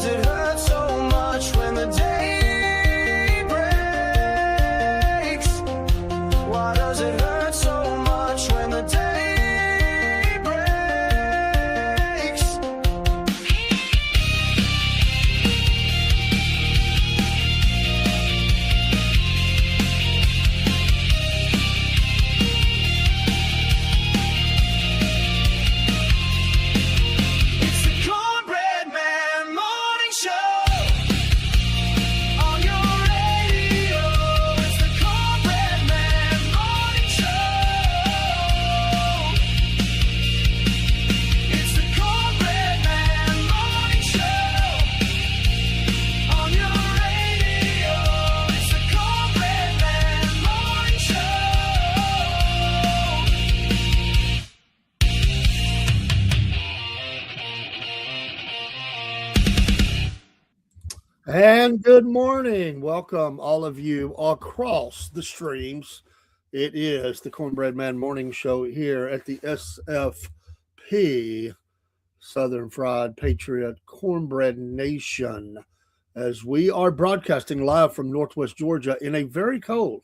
does it hurt so much when the day breaks? Why does it hurt so much when the day breaks? It's the Cornbread Man Morning Show on your radio. It's the Cornbread Man Morning Show. It's the Cornbread Man Morning Show on your radio. It's the Cornbread Man Morning Show. And good morning. Welcome, all of you across the streams. It is the Cornbread Man Morning Show here at the SFP, Southern Fried Patriot Cornbread Nation, as we are broadcasting live from Northwest Georgia in a very cold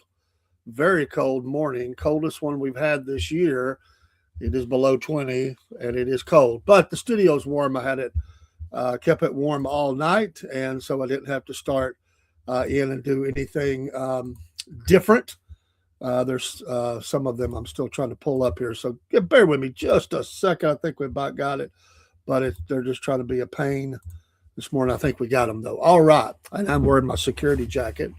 morning, coldest one we've had this year. It is below 20 and it is cold, but the studio's warm. I had it kept it warm all night, and so I didn't have to start in and do anything different. There's some of them I'm still trying to pull up here, so bear with me just a second. I think we about got it, but they're just trying to be a pain this morning. I think we got them, though. All right, and I'm wearing my security jacket.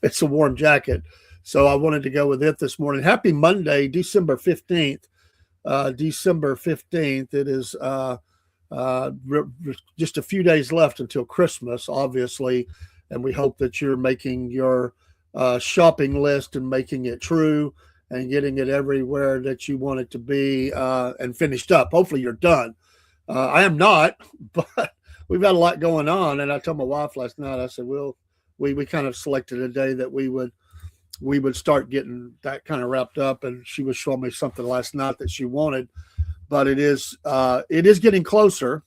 It's a warm jacket, so I wanted to go with it this morning. Happy Monday, December 15th. December 15th. It is just a few days left until Christmas, obviously, and we hope that you're making your shopping list and making it true and getting it everywhere that you want it to be and finished up. Hopefully you're done. I am not, but we've got a lot going on, and I told my wife last night, I said, well, we kind of selected a day that we would start getting that kind of wrapped up, and she was showing me something last night that she wanted. But it is getting closer,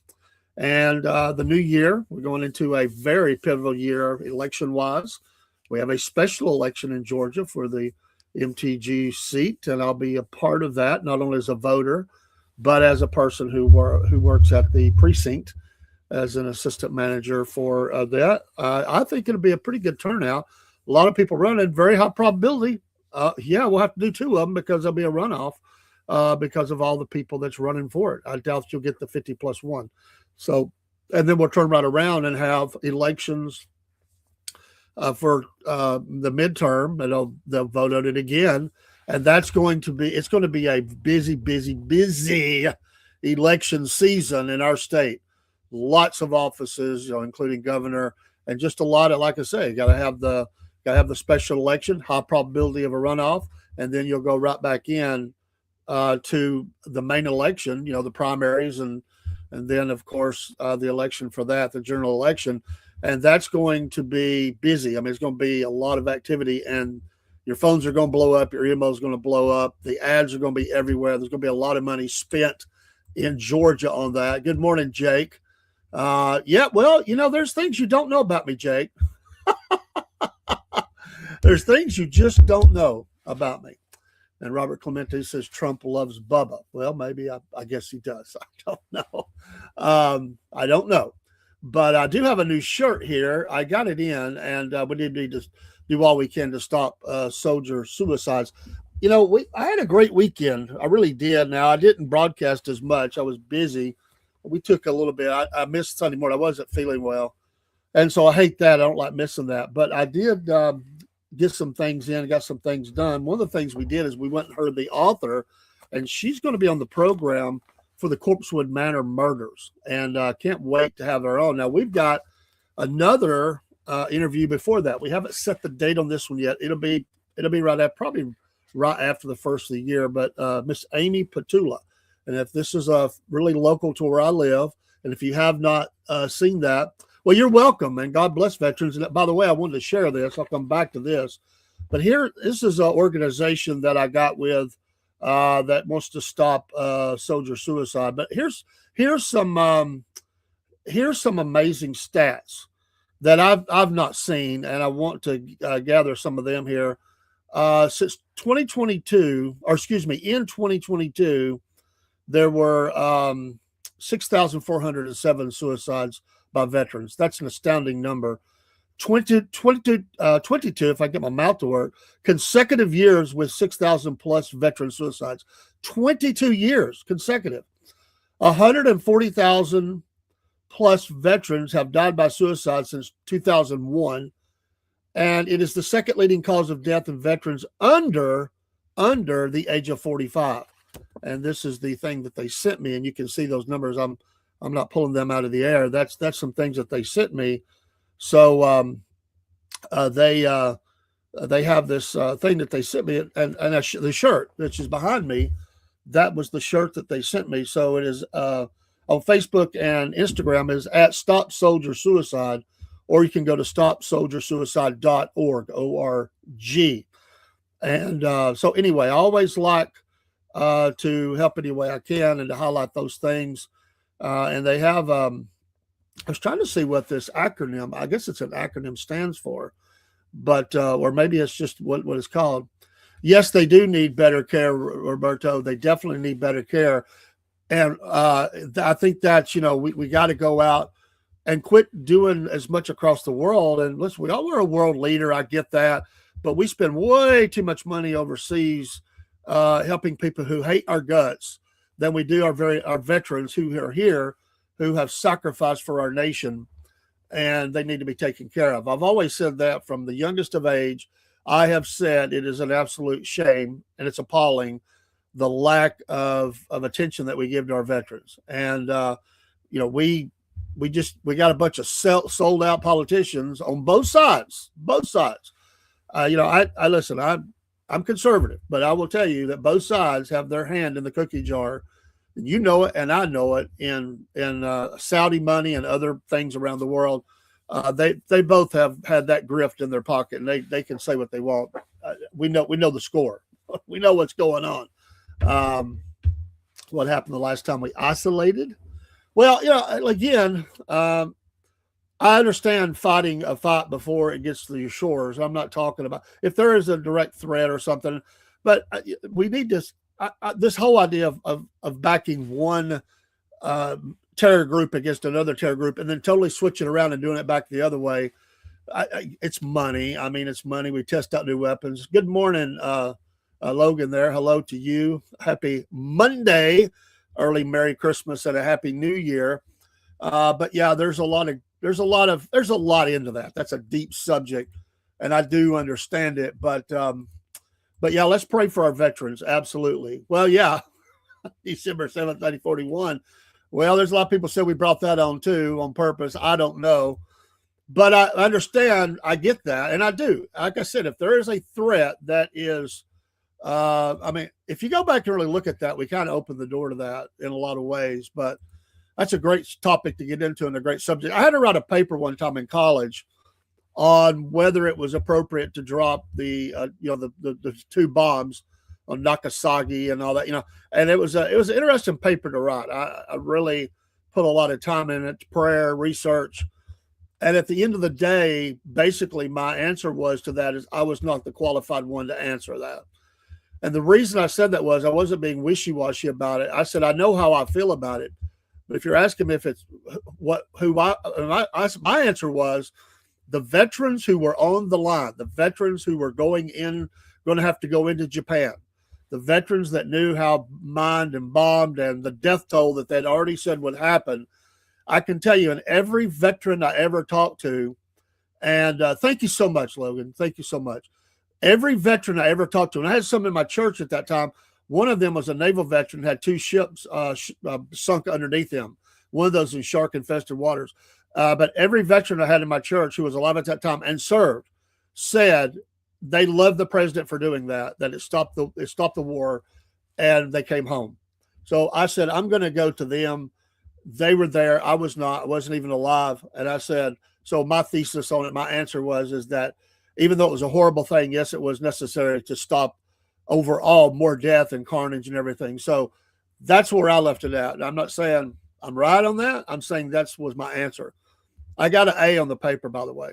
and the new year, we're going into a very pivotal year election-wise. We have a special election in Georgia for the MTG seat, and I'll be a part of that, not only as a voter, but as a person who works at the precinct as an assistant manager for that. I think it'll be a pretty good turnout. A lot of people running, very high probability. We'll have to do two of them because there'll be a runoff. Because of all the people that's running for it. I doubt you'll get the 50 plus one. So, and then we'll turn right around and have elections for the midterm, and they'll vote on it again. And it's going to be a busy election season in our state. Lots of offices, including governor, and just a lot of, like I say, got to have the special election, high probability of a runoff, and then you'll go right back in to the main election, the primaries, and then, of course, the election for that, the general election. And that's going to be busy. I mean, it's going to be a lot of activity, and your phones are going to blow up. Your email is going to blow up. The ads are going to be everywhere. There's going to be a lot of money spent in Georgia on that. Good morning, Jake. There's things you don't know about me, Jake. There's things you just don't know about me. And Robert Clemente says Trump loves Bubba. Well, maybe I guess he does. I don't know. I don't know. But I do have a new shirt here. I got it in, and we need to do all we can to stop soldier suicides. I had a great weekend. I really did. Now, I didn't broadcast as much. I was busy. We took a little bit. I missed Sunday morning. I wasn't feeling well. And so I hate that. I don't like missing that. But I did get some things in, got some things done. One of the things we did is we went and heard the author, and she's going to be on the program for the Corpsewood Manor murders, and can't wait to have her on. Now, we've got another interview before that. We haven't set the date on this one yet. It'll be probably right after the first of the year, but Miss Amy Petula. And if this is really local to where I live, and if you have not seen that, well, you're welcome, and God bless veterans. And by the way, I wanted to share this. I'll come back to this. But this is an organization that I got with that wants to stop soldier suicide. But here's some here's some amazing stats that I've not seen, and I want to gather some of them here. Since 2022, or excuse me, in 2022, there were 6,407 suicides by veterans. That's an astounding number. 22, if I get my mouth to work, consecutive years with 6,000 plus veteran suicides. 22 years consecutive. 140,000 plus veterans have died by suicide since 2001. And it is the second leading cause of death in veterans under the age of 45. And this is the thing that they sent me, and you can see those numbers. I'm not pulling them out of the air. That's some things that they sent me. So they have this thing that they sent me, and the shirt which is behind me, that was the shirt that they sent me. So it is on Facebook and Instagram is at Stop Soldier Suicide, or you can go to stopsoldiersuicide.org, O-R-G. And so anyway, I always like to help any way I can and to highlight those things. And they have, I was trying to see what this acronym, I guess it's an acronym, stands for, but, or maybe it's just what it's called. Yes, they do need better care, Roberto. They definitely need better care. And I think that, we got to go out and quit doing as much across the world. And listen, we're a world leader. I get that. But we spend way too much money overseas helping people who hate our guts than we do our veterans who are here, who have sacrificed for our nation, and they need to be taken care of. I've always said that from the youngest of age. I have said it is an absolute shame, and it's appalling, the lack of attention that we give to our veterans. And, we got a bunch of sold out politicians on both sides. I listen, I'm conservative, but I will tell you that both sides have their hand in the cookie jar. And you know it, and I know it, in Saudi money and other things around the world. They both have had that grift in their pocket, and they can say what they want. We know the score. We know what's going on. What happened the last time we isolated? Well, again, I understand fighting a fight before it gets to your shores. I'm not talking about if there is a direct threat or something, but we need this. This whole idea of backing one terror group against another terror group and then totally switching around and doing it back the other way. It's money. I mean, it's money. We test out new weapons. Good morning, Logan there. Hello to you. Happy Monday, early Merry Christmas and a Happy New Year. But yeah, there's a lot into that. That's a deep subject, and I do understand it. But yeah, let's pray for our veterans. Absolutely. Well, yeah, December 7th, 1941. Well, there's a lot of people say we brought that on too on purpose. I don't know, but I understand. I get that, and I do. Like I said, if there is a threat that is, if you go back and really look at that, we kind of opened the door to that in a lot of ways. But that's a great topic to get into and a great subject. I had to write a paper one time in college on whether it was appropriate to drop the two bombs on Nagasaki and all that, and it was an interesting paper to write. I really put a lot of time in it, prayer, research. And at the end of the day, basically my answer was to that is I was not the qualified one to answer that. And the reason I said that was I wasn't being wishy-washy about it. I said, I know how I feel about it. But if you're asking me if it's my answer was the veterans who were on the line, the veterans who were going to have to go into Japan, the veterans that knew how mined and bombed and the death toll that they'd already said would happen. I can tell you, and every veteran I ever talked to, and thank you so much, Logan. Thank you so much. Every veteran I ever talked to, and I had some in my church at that time. One of them was a naval veteran, had two ships sunk underneath him. One of those in shark-infested waters. But every veteran I had in my church who was alive at that time and served said they loved the president for doing that it stopped the war, and they came home. So I said, I'm going to go to them. They were there. I was not. I wasn't even alive. And I said, so my thesis on it, my answer is that even though it was a horrible thing, yes, it was necessary to stop overall more death and carnage and everything. So that's where I left it at. And I'm not saying I'm right on that. I'm saying that was my answer. I got an A on the paper, by the way.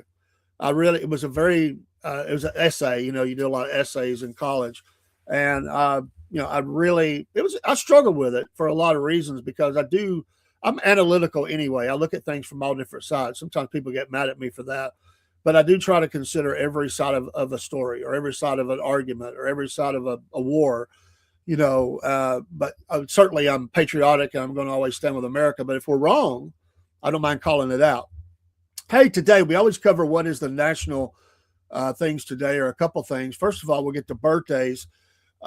It was a very, it was an essay. You know, you do a lot of essays in college. And, I struggled with it for a lot of reasons because I'm analytical anyway. I look at things from all different sides. Sometimes people get mad at me for that. But I do try to consider every side of a story or every side of an argument or every side of a war, but certainly I'm patriotic and I'm going to always stand with America. But if we're wrong, I don't mind calling it out. Hey, today we always cover what is the national things today, or a couple things. First of all, we'll get to birthdays.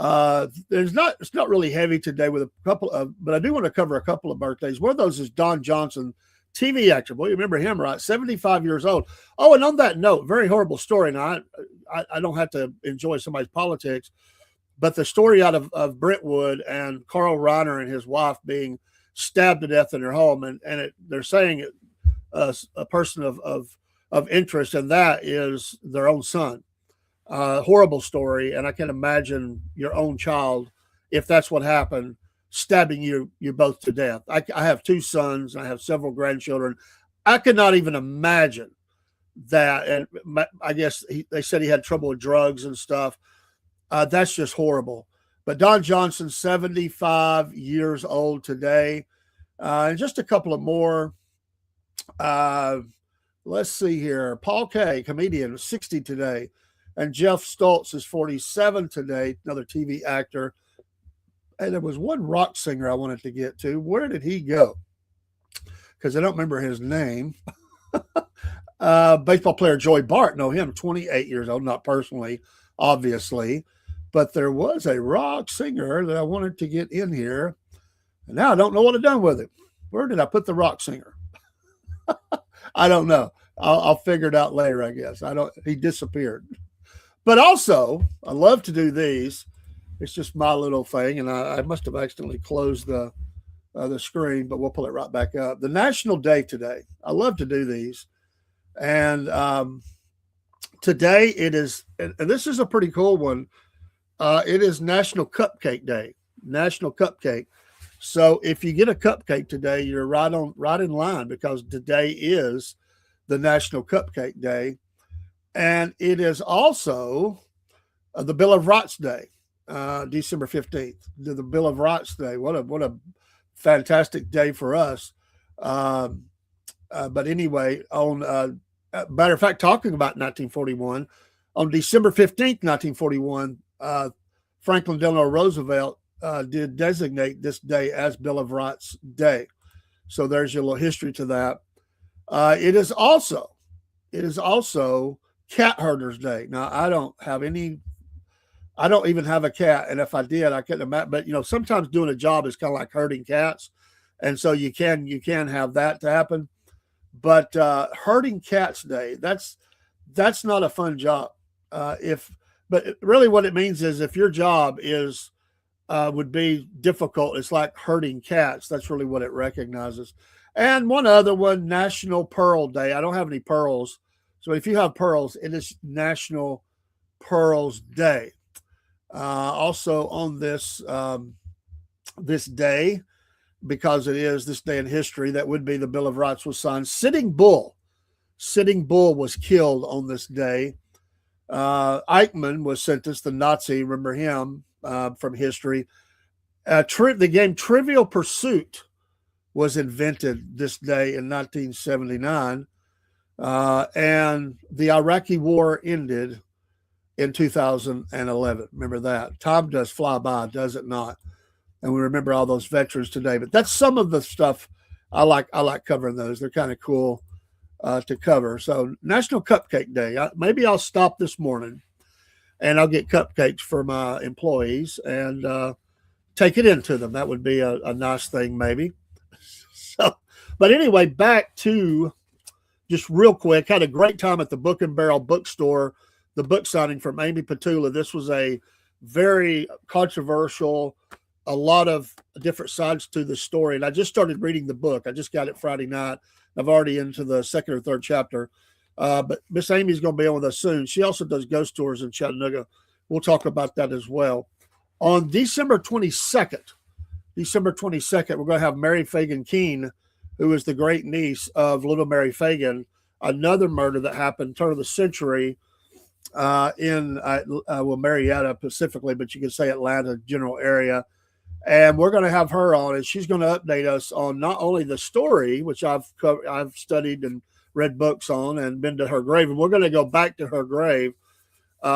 It's not really heavy today with a couple of, but I do want to cover a couple of birthdays. One of those is Don Johnson, TV actor. Well, you remember him, right? 75 years old. Oh, and on that note, very horrible story. Now, I don't have to enjoy somebody's politics, but the story out of Brentwood and Carl Reiner and his wife being stabbed to death in their home, and they're saying a person of interest, and that is their own son. Horrible story, and I can imagine your own child, if that's what happened, stabbing you both to death. I have two sons, and I have several grandchildren. I could not even imagine that, and I guess they said he had trouble with drugs and stuff. That's just horrible. But Don Johnson, 75 years old today, and just a couple of more. Let's see here. Paul Kaye, comedian, 60 today. And Jeff Stoltz is 47 today, another TV actor. And there was one rock singer I wanted to get to. Where did he go? Because I don't remember his name. Baseball player Joey Bart, know him, 28 years old, not personally, obviously. But there was a rock singer that I wanted to get in here. And now I don't know what I've done with it. Where did I put the rock singer? I don't know. I'll figure it out later, I guess. He disappeared. But also, I love to do these. It's just my little thing, and I must have accidentally closed the screen, but we'll pull it right back up. The National Day today. I love to do these. And today it is, and this is a pretty cool one, it is National Cupcake Day. National Cupcake. So if you get a cupcake today, you're right in line, because today is the National Cupcake Day. And it is also the Bill of Rights Day, December 15th, the Bill of Rights Day. What a fantastic day for us. But anyway, on matter of fact, talking about 1941, on December 15th, 1941, Franklin Delano Roosevelt did designate this day as Bill of Rights Day. So there's your little history to that. It is also Cat Herders Day. Now, I don't even have a cat, and if I did, I couldn't imagine. But sometimes doing a job is kind of like herding cats, and so you can have that to happen. But herding cats day, that's not a fun job. But really, what it means is if your job would be difficult, it's like herding cats. That's really what it recognizes. And one other one, National Pearl Day. I don't have any pearls. So if you have pearls, it is National Pearls Day. Also on this day, because it is this day in history, that would be the Bill of Rights was signed. Sitting Bull was killed on this day. Eichmann was sentenced, the Nazi, remember him from history. The game Trivial Pursuit was invented this day in 1979. And the Iraqi war ended in 2011. Remember that. Time does fly by, does it not? And we remember all those veterans today. But that's some of the stuff I like covering those. They're kind of cool to cover. So National Cupcake Day. Maybe I'll stop this morning and I'll get cupcakes for my employees and take it into them. That would be a nice thing, maybe. So, but anyway, back to just real quick. Had a great time at the Book and Barrel bookstore, the book signing from Amy Petula. This was a very controversial, a lot of different sides to the story. And I just started reading the book. I just got it Friday night. I've already into the second or third chapter. But Miss Amy's going to be on with us soon. She also does ghost tours in Chattanooga. We'll talk about that as well. On December 22nd, December 22nd, we're going to have Mary Fagan Keene, who is the great niece of little Mary Fagan, another murder that happened turn of the century in Marietta specifically, but you could say Atlanta general area. And we're going to have her on, and she's going to update us on not only the story, which I've studied and read books on, and been to her grave. And we're going to go back to her grave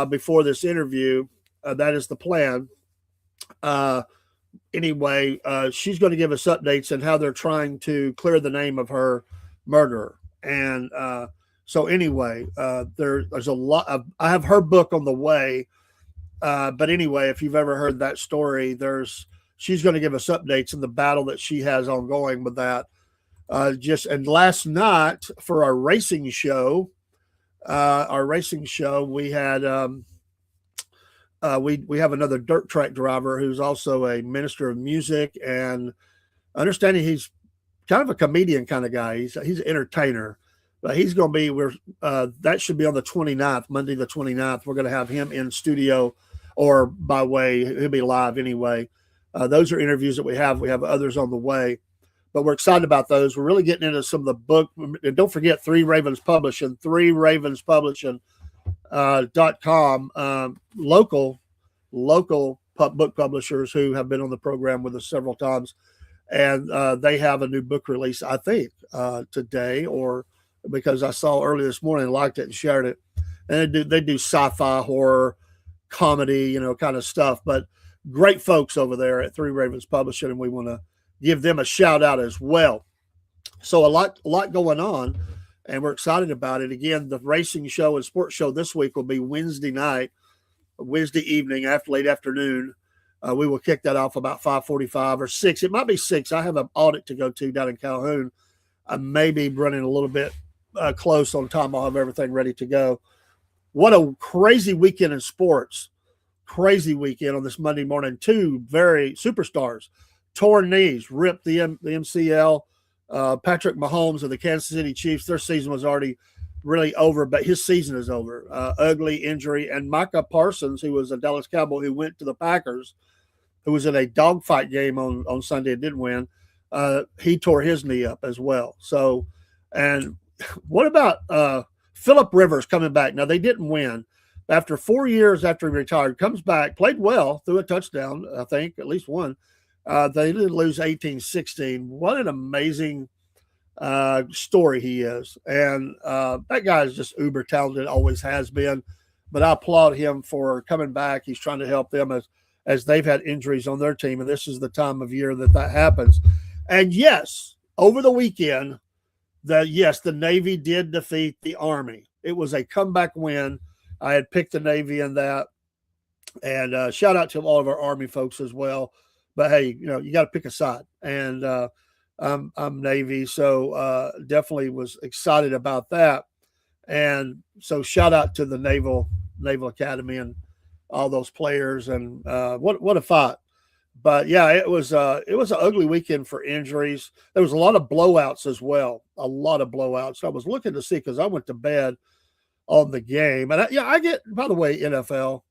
before this interview. That is the plan. Anyway, she's going to give us updates on how they're trying to clear the name of her murderer. And so anyway, there's a lot of, I have her book on the way. But anyway, if you've ever heard that story, she's going to give us updates in the battle that she has ongoing with that. And last night for our racing show, we had we have another dirt track driver who's also a minister of music, and understanding he's kind of a comedian kind of guy. He's an entertainer, but he's going to be that should be on the 29th, Monday the 29th. We're going to have him in studio, or by way, he'll be live anyway. Those are interviews that we have. We have others on the way, but we're excited about those. We're really getting into some of the book. And don't forget Three Ravens Publishing, .com, local book publishers who have been on the program with us several times. And they have a new book release, I think, today, or because I saw early this morning, liked it and shared it. And they do sci-fi, horror, comedy, kind of stuff. But great folks over there at Three Ravens Publishing, and we want to give them a shout out as well. So a lot going on, and we're excited about it. Again, the racing show and sports show this week will be Wednesday evening after late afternoon. We will kick that off about 5:45 or 6. It might be 6. I have an audit to go to down in Calhoun. I may be running a little bit close on time. I'll have everything ready to go. What a crazy weekend in sports. Crazy weekend on this Monday morning. Two very superstars, torn knees, ripped the MCL. Patrick Mahomes of the Kansas City Chiefs, their season was already really over, but his season is over. Ugly injury. And Micah Parsons, who was a Dallas Cowboy who went to the Packers, who was in a dogfight game on Sunday and didn't win, he tore his knee up as well. So, and what about Phillip Rivers coming back? Now, they didn't win. After 4 years after he retired, comes back, played well, threw a touchdown, I think, at least one. They did lose 18-16. What an amazing story he is. And that guy is just uber talented, always has been. But I applaud him for coming back. He's trying to help them as they've had injuries on their team, and this is the time of year that happens. And yes, over the weekend, the Navy did defeat the Army. It was a comeback win. I had picked the Navy in that, and shout out to all of our Army folks as well. But hey, you got to pick a side, and I'm Navy, so definitely was excited about that. And so shout out to the Naval Academy and all those players, and what a fight. But yeah, it was an ugly weekend for injuries. There was a lot of blowouts as well, a lot of blowouts. I was looking to see because I went to bed on the game, and I get. By the way, NFL,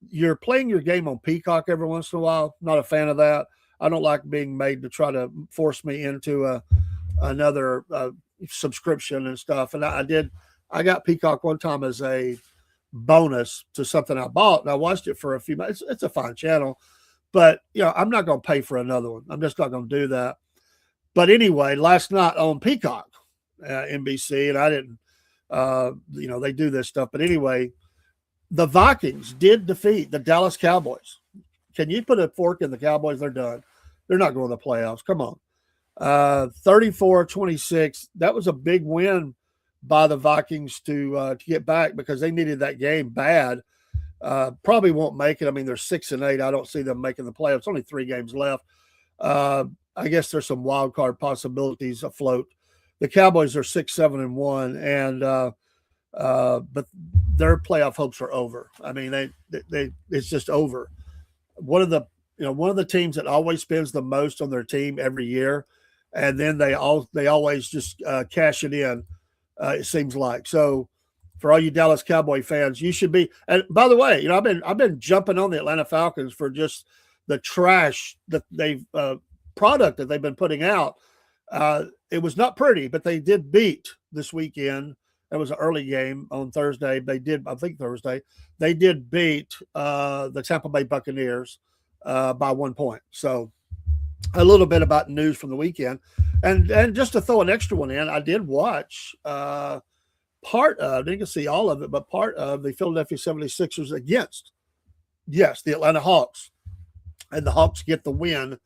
you're playing your game on Peacock every once in a while. Not a fan of that. I don't like being made to try to force me into another subscription and stuff. And I got Peacock one time as a bonus to something I bought, and I watched it for a few months. It's a fine channel, but I'm not going to pay for another one. I'm just not going to do that. But anyway, last night on Peacock, NBC, and I didn't, they do this stuff. But anyway, the Vikings did defeat the Dallas Cowboys. Can you put a fork in the Cowboys? They're done. They're not going to the playoffs. Come on. 34-26. That was a big win by the Vikings to get back because they needed that game bad. Probably won't make it. I mean, they're 6-8. I don't see them making the playoffs. Only 3 games left. I guess there's some wild card possibilities afloat. The Cowboys are 6-7-1, and but their playoff hopes are over. I mean, it's just over. One of the teams that always spends the most on their team every year, and then they always just cash it in. It seems like. So for all you Dallas Cowboy fans, you should be. And by the way, I've been jumping on the Atlanta Falcons for just the trash that they've product that they've been putting out. It was not pretty, but they did beat this weekend. That was an early game on Thursday. Thursday, they did beat the Tampa Bay Buccaneers by 1 point. So a little bit about news from the weekend. And just to throw an extra one in, I did watch part of, didn't see all of it, but part of the Philadelphia 76ers against, yes, the Atlanta Hawks. And the Hawks get the win.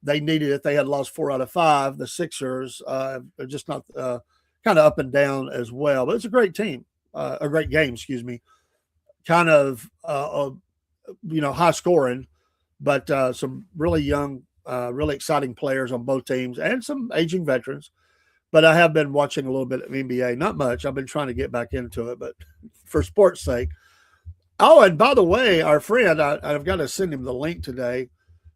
They needed it. They had lost 4 out of 5. The Sixers are just not kind of up and down as well. But it's a great team, a great game, excuse me. Kind of, high scoring, but some really young, really exciting players on both teams and some aging veterans. But I have been watching a little bit of NBA, not much. I've been trying to get back into it, but for sports' sake. Oh, and by the way, our friend, I've got to send him the link today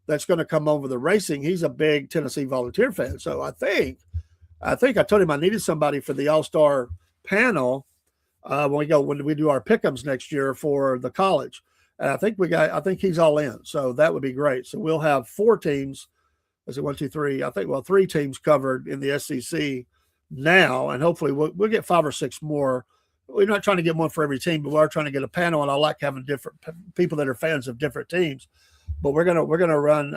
that's going to come over the racing. He's a big Tennessee Volunteer fan. So I think I told him I needed somebody for the All-Star panel when we do our pick'ems next year for the college. And I think he's all in. So that would be great. So we'll have 4 teams. Is it 1, 2, 3? 3 teams covered in the SEC now, and hopefully we'll get 5 or 6 more. We're not trying to get one for every team, but we are trying to get a panel, and I like having different people that are fans of different teams. But we're gonna run.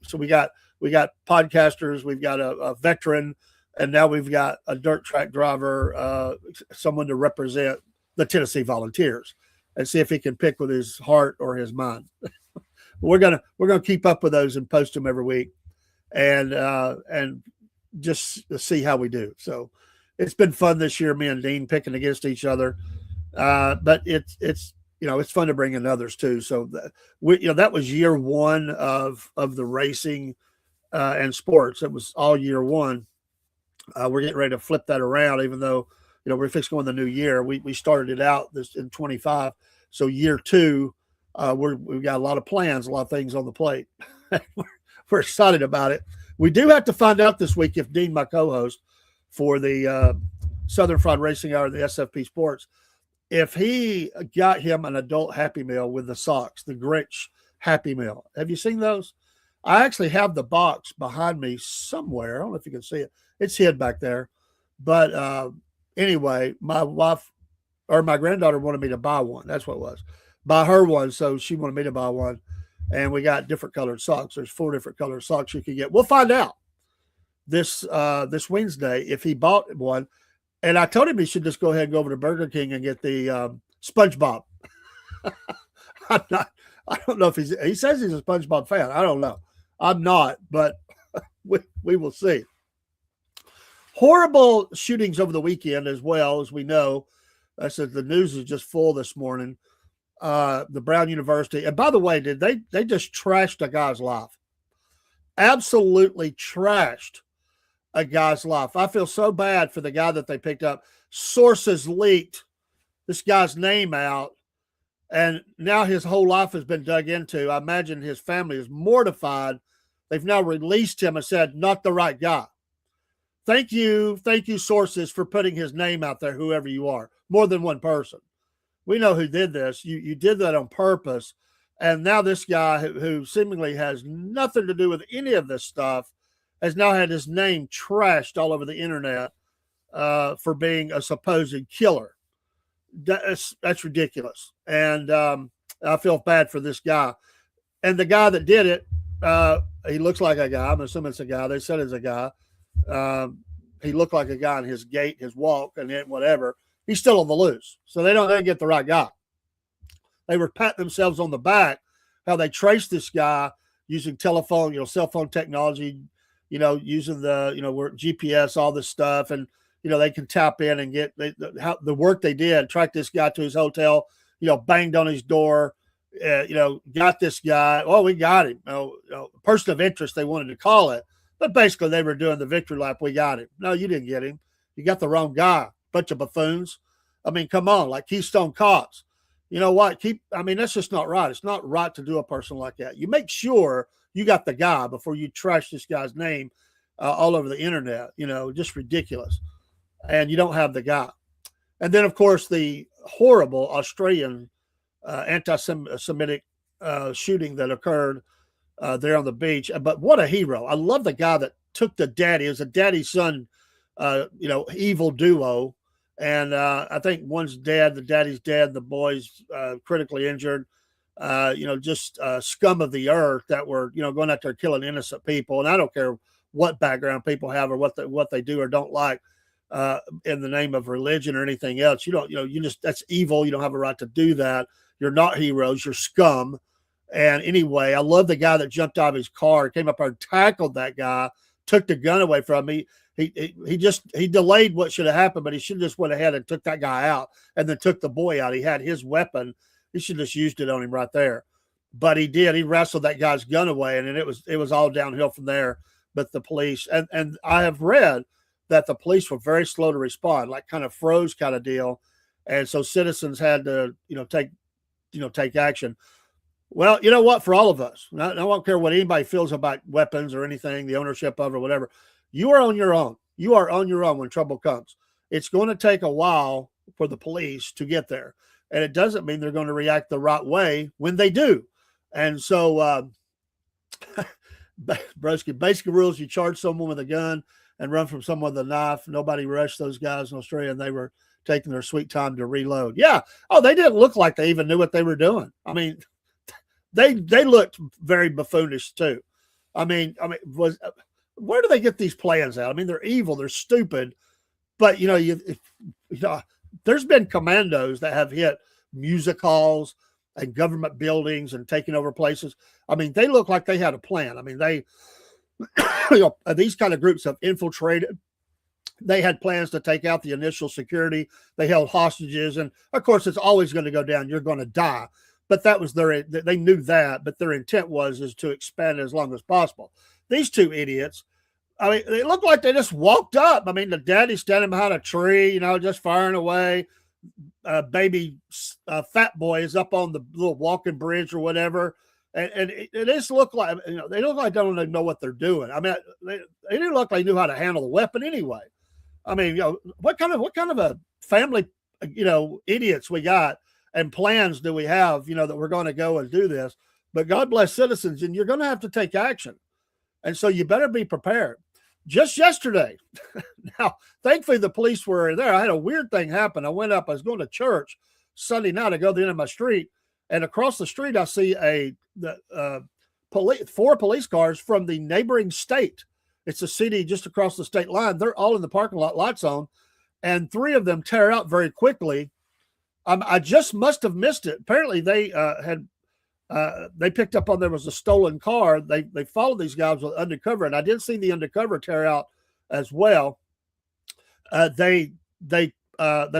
So we got podcasters, we've got a veteran, and now we've got a dirt track driver, someone to represent the Tennessee Volunteers, and see if he can pick with his heart or his mind. We're gonna keep up with those and post them every week, and just see how we do. So it's been fun this year, me and Dean picking against each other, but it's fun to bring in others too. So that was year 1 of the racing and sports. It was all year 1. We're getting ready to flip that around, even though we're fixing to go in the new year. We started it out this in 25, so year 2. We've got a lot of plans, a lot of things on the plate. We're excited about it. We do have to find out this week if Dean, my co-host for the Southern Fried Racing Hour, the SFP Sports, if he got him an adult Happy Meal with the socks, the Grinch Happy Meal. Have you seen those? I actually have the box behind me somewhere. I don't know if you can see it. It's hid back there. But anyway, my wife or my granddaughter wanted me to buy one. That's what it was. Buy her one, so she wanted me to buy one. And we got different colored socks. There's 4 different colored socks you can get. We'll find out this Wednesday if he bought one. And I told him he should just go ahead and go over to Burger King and get the SpongeBob. I don't know if he says he's a SpongeBob fan. I don't know. I'm not, but we will see. Horrible shootings over the weekend as well, as we know. I said the news is just full this morning. The Brown University. And by the way, they just trashed a guy's life. Absolutely trashed a guy's life. I feel so bad for the guy that they picked up. Sources leaked this guy's name out, and now his whole life has been dug into. I imagine his family is mortified. They've now released him and said, not the right guy. Thank you, sources, for putting his name out there, whoever you are. More than one person. We know who did this. You did that on purpose. And now this guy who seemingly has nothing to do with any of this stuff has now had his name trashed all over the internet for being a supposed killer. That's ridiculous. And I feel bad for this guy. And the guy that did it, he looks like a guy. I'm assuming it's a guy. They said it's a guy. He looked like a guy in his gait, his walk, and whatever. He's still on the loose. So they didn't get the right guy. They were patting themselves on the back how they traced this guy using cell phone technology, using the, GPS, all this stuff. And, they can tap in and get the work they did, track this guy to his hotel, banged on his door, got this guy. Oh, we got him. Person of interest, they wanted to call it. But basically they were doing the victory lap. We got him. No, you didn't get him. You got the wrong guy. Bunch of buffoons. I mean, come on, like Keystone Cops. You know what? That's just not right. It's not right to do a person like that. You make sure you got the guy before you trash this guy's name all over the internet. Just ridiculous. And you don't have the guy. And then, of course, the horrible Australian anti-Semitic shooting that occurred there on the beach. But what a hero. I love the guy that took the daddy. It was a daddy son, evil duo. And I think one's dead, the daddy's dead, the boy's critically injured. Just scum of the earth that were, going out there killing innocent people. And I don't care what background people have or what they do or don't like in the name of religion or anything else. That's evil. You don't have a right to do that. You're not heroes. You're scum. And anyway, I love the guy that jumped out of his car, came up there and tackled that guy, took the gun away from me. He delayed what should have happened, but he should have just went ahead and took that guy out and then took the boy out. He had his weapon. He should have just used it on him right there. But he did. He wrestled that guy's gun away, and it was all downhill from there. But the police, and I have read that the police were very slow to respond, like kind of froze kind of deal. And so citizens had to, take action. Well, you know what? For all of us, I don't care what anybody feels about weapons or anything, the ownership of or whatever. You are on your own. You are on your own when trouble comes. It's going to take a while for the police to get there. And it doesn't mean they're going to react the right way when they do. And so, basic rules, you charge someone with a gun and run from someone with a knife. Nobody rushed those guys in Australia, and they were taking their sweet time to reload. Yeah. Oh, they didn't look like they even knew what they were doing. I mean, they looked very buffoonish too. Where do they get these plans out? I mean, they're evil, they're stupid, but there's been commandos that have hit music halls and government buildings and taken over places. I mean, they look like they had a plan. I mean, they, these kind of groups have infiltrated. They had plans to take out the initial security. They held hostages. And of course, it's always going to go down. You're going to die. But that was they knew that, but their intent is to expand it as long as possible. These two idiots, I mean, they look like they just walked up. I mean, the daddy's standing behind a tree, just firing away. Baby fat boy is up on the little walking bridge or whatever. And it just looked like, they look like they don't even know what they're doing. I mean, they didn't look like they knew how to handle the weapon anyway. I mean, what kind of a family, idiots we got and plans do we have, that we're going to go and do this. But God bless citizens, and you're going to have to take action. And so you better be prepared. Just yesterday, now, thankfully, the police were there. I had a weird thing happen. I was going to church Sunday night. I go to the end of my street, and across the street, I see four police cars from the neighboring state. It's a city just across the state line. They're all in the parking lot, lights on, and three of them tear out very quickly. I just must have missed it. Apparently, they they picked up on there was a stolen car. They followed these guys with undercover, and I didn't see the undercover tear out as well. They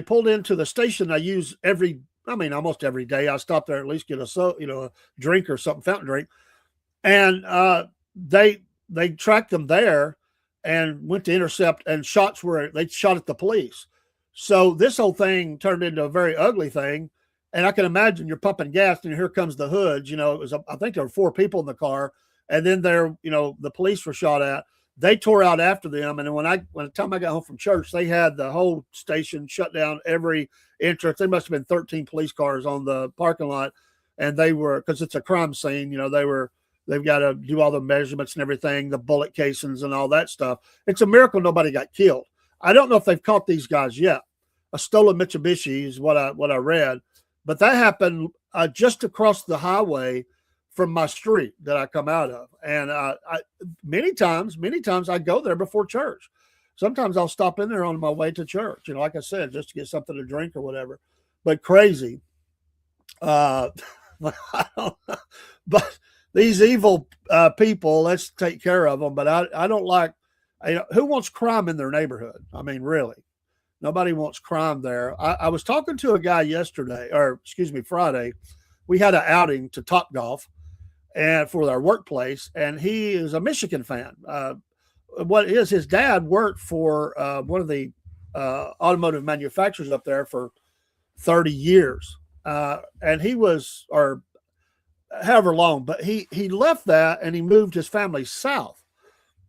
pulled into the station I use almost every day. I stop there at least get a drink or something, fountain drink, and they tracked them there and went to intercept, and they shot at the police. So this whole thing turned into a very ugly thing. And I can imagine you're pumping gas and here comes the hoods. I think there were four people in the car, and then the police were shot at. They tore out after them. And then when the time I got home from church, they had the whole station shut down, every entrance. There must have been 13 police cars on the parking lot. And they were, because it's a crime scene, they've got to do all the measurements and everything, the bullet casings and all that stuff. It's a miracle nobody got killed. I don't know if they've caught these guys yet. A stolen Mitsubishi is what I read. But that happened just across the highway from my street that I come out of. And many times I go there before church. Sometimes I'll stop in there on my way to church, like I said, just to get something to drink or whatever. But crazy. But these evil people, let's take care of them. But I don't like, who wants crime in their neighborhood? I mean, really. Nobody wants crime there. I was talking to a guy Friday. We had an outing to Topgolf and for our workplace, and he is a Michigan fan. His dad worked for one of the automotive manufacturers up there for 30 years. And he was, or however long, but he left that and he moved his family south.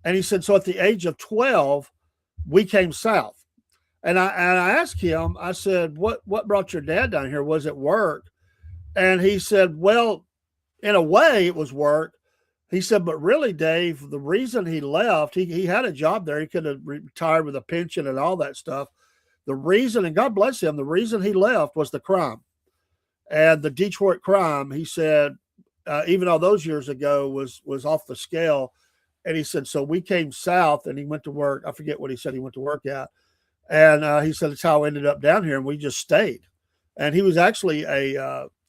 And he said, so at the age of 12, we came south. And I asked him, I said, what brought your dad down here? Was it work? And he said, well, in a way it was work, He said, but really, Dave, the reason he left, he had a job there. He could have retired with a pension and all that stuff. The reason, and God bless him, the reason he left was the crime. And the Detroit crime, he said, even though those years ago was off the scale. And he said, so we came south and he went to work. I forget what he said he went to work at. And he said, it's how I ended up down here. And we just stayed. And he was actually